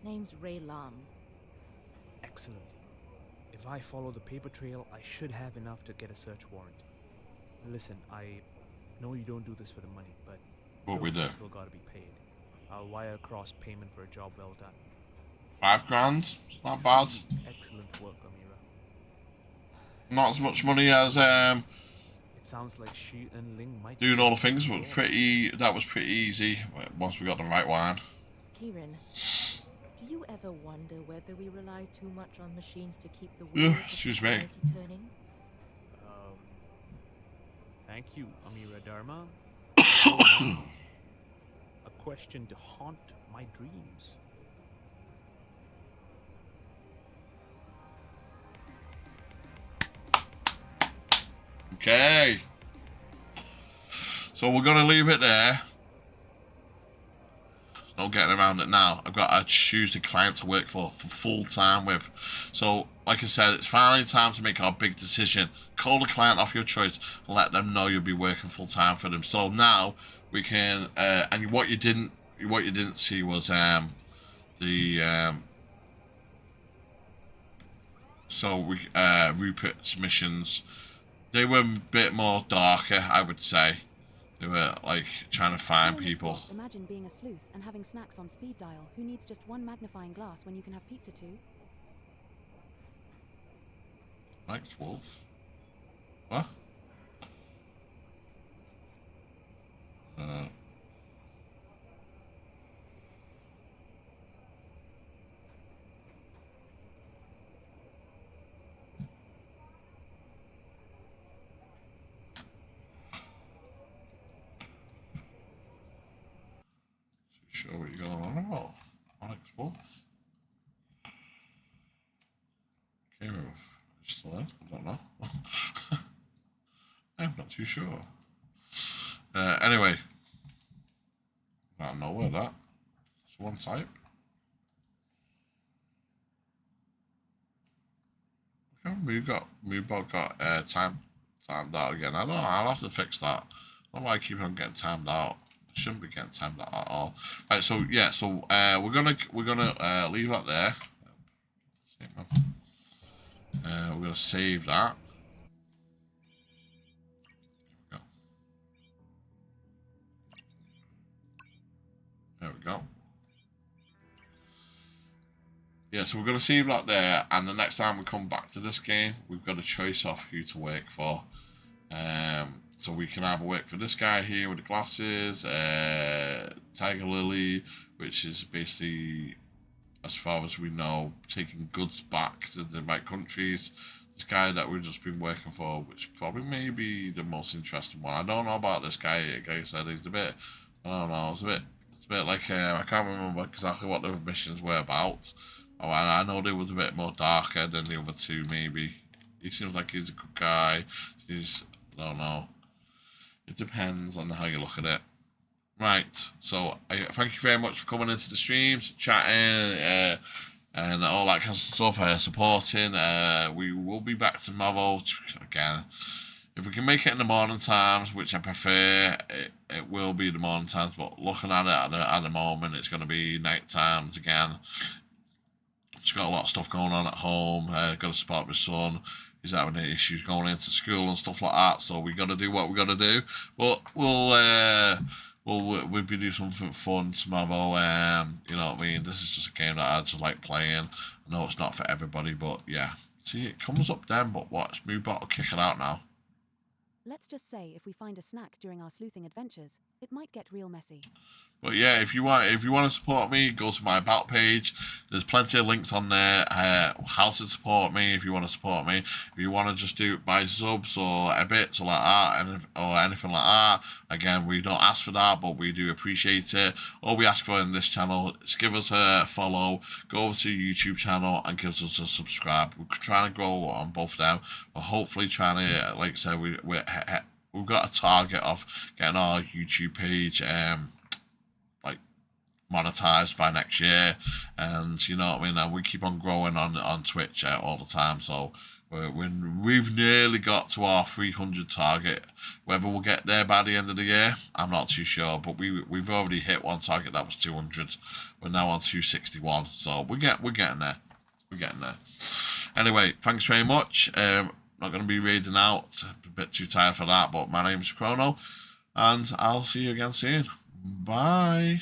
Name's Ray Lam. Excellent. If I follow the paper trail, I should have enough to get a search warrant. Listen, I know you don't do this for the money, but What we do? bills still gotta be paid. I'll wire across payment for a job well done. £5? It's not bad. Excellent work, Amira. Not as much money as It sounds like Shi and Ling might doing all the things, but that was pretty easy once we got the right wine. Kieran, do you ever wonder whether we rely too much on machines to keep the wheels of excuse me. society turning? Thank you, Amira Dharma. Oh, now, a question to haunt my dreams. Okay. So we're going to leave it there. There's no getting around it now. I've got to choose the client to work for full time with. So, like I said, it's finally time to make our big decision. Call the client off your choice and let them know you'll be working full time for them. So now we can, and what you didn't see was Rupert's missions. They were a bit more darker, I would say. They were like trying to find Hello, Miss people. Watt. Imagine being a sleuth and having snacks on speed dial. Who needs just one magnifying glass when you can have pizza too? Max Wolf? What? Sure what you're going on about. Alex Wolf. Came with still in? I don't know. I'm not too sure. Anyway. Out of nowhere that. It's one type. We both got timed out again. I don't know, I'll have to fix that. I don't know why I keep on getting timed out. Shouldn't be getting timed out at all. Right, so yeah, so we're gonna leave that there. We're gonna save that. There we go. Yeah, so we're gonna save that there, and the next time we come back to this game, we've got a choice of who to work for. So we can either work for this guy here with the glasses, Tiger Lily, which is basically, as far as we know, taking goods back to the right countries. This guy that we've just been working for, which probably may be the most interesting one. I don't know about this guy. Like I said, he's a bit, I don't know, it's a bit like, I can't remember exactly what the missions were about. Oh, I know they was a bit more darker than the other two, maybe. He seems like he's a good guy. I don't know. It depends on how you look at it. Right, so thank you very much for coming into the streams, chatting, and all that kind of stuff, supporting. We will be back tomorrow again. If we can make it in the morning times, which I prefer, it will be the morning times, but looking at it at the moment, it's going to be night times again. Just got a lot of stuff going on at home. Got to support my son. He's having issues going into school and stuff like that, so we got to do what we got to do. But we'll we'll be doing something fun tomorrow. You know what I mean? This is just a game that I just like playing. I know it's not for everybody, but yeah. See, it comes up then, but watch. Moobot will kick it out now. Let's just say if we find a snack during our sleuthing adventures, it might get real messy. But yeah, if you want to support me, go to my About page. There's plenty of links on there. How to support me if you want to support me. If you want to just do it by subs or a bit or like that, or anything like that. Again, we don't ask for that, but we do appreciate it. All we ask for in this channel is give us a follow, go over to the YouTube channel and give us a subscribe. We're trying to grow on both of them. We're hopefully trying to, like I said, we've got a target of getting our YouTube page monetized by next year, and you know what I mean, and we keep on growing on Twitch all the time, so we've nearly got to our 300 target. Whether we'll get there by the end of the year, I'm not too sure, but we've already hit one target that was 200. We're now on 261, so we're getting there. Anyway, thanks very much. Not going to be reading out, a bit too tired for that, but my name's Chrono, and I'll see you again soon. Bye.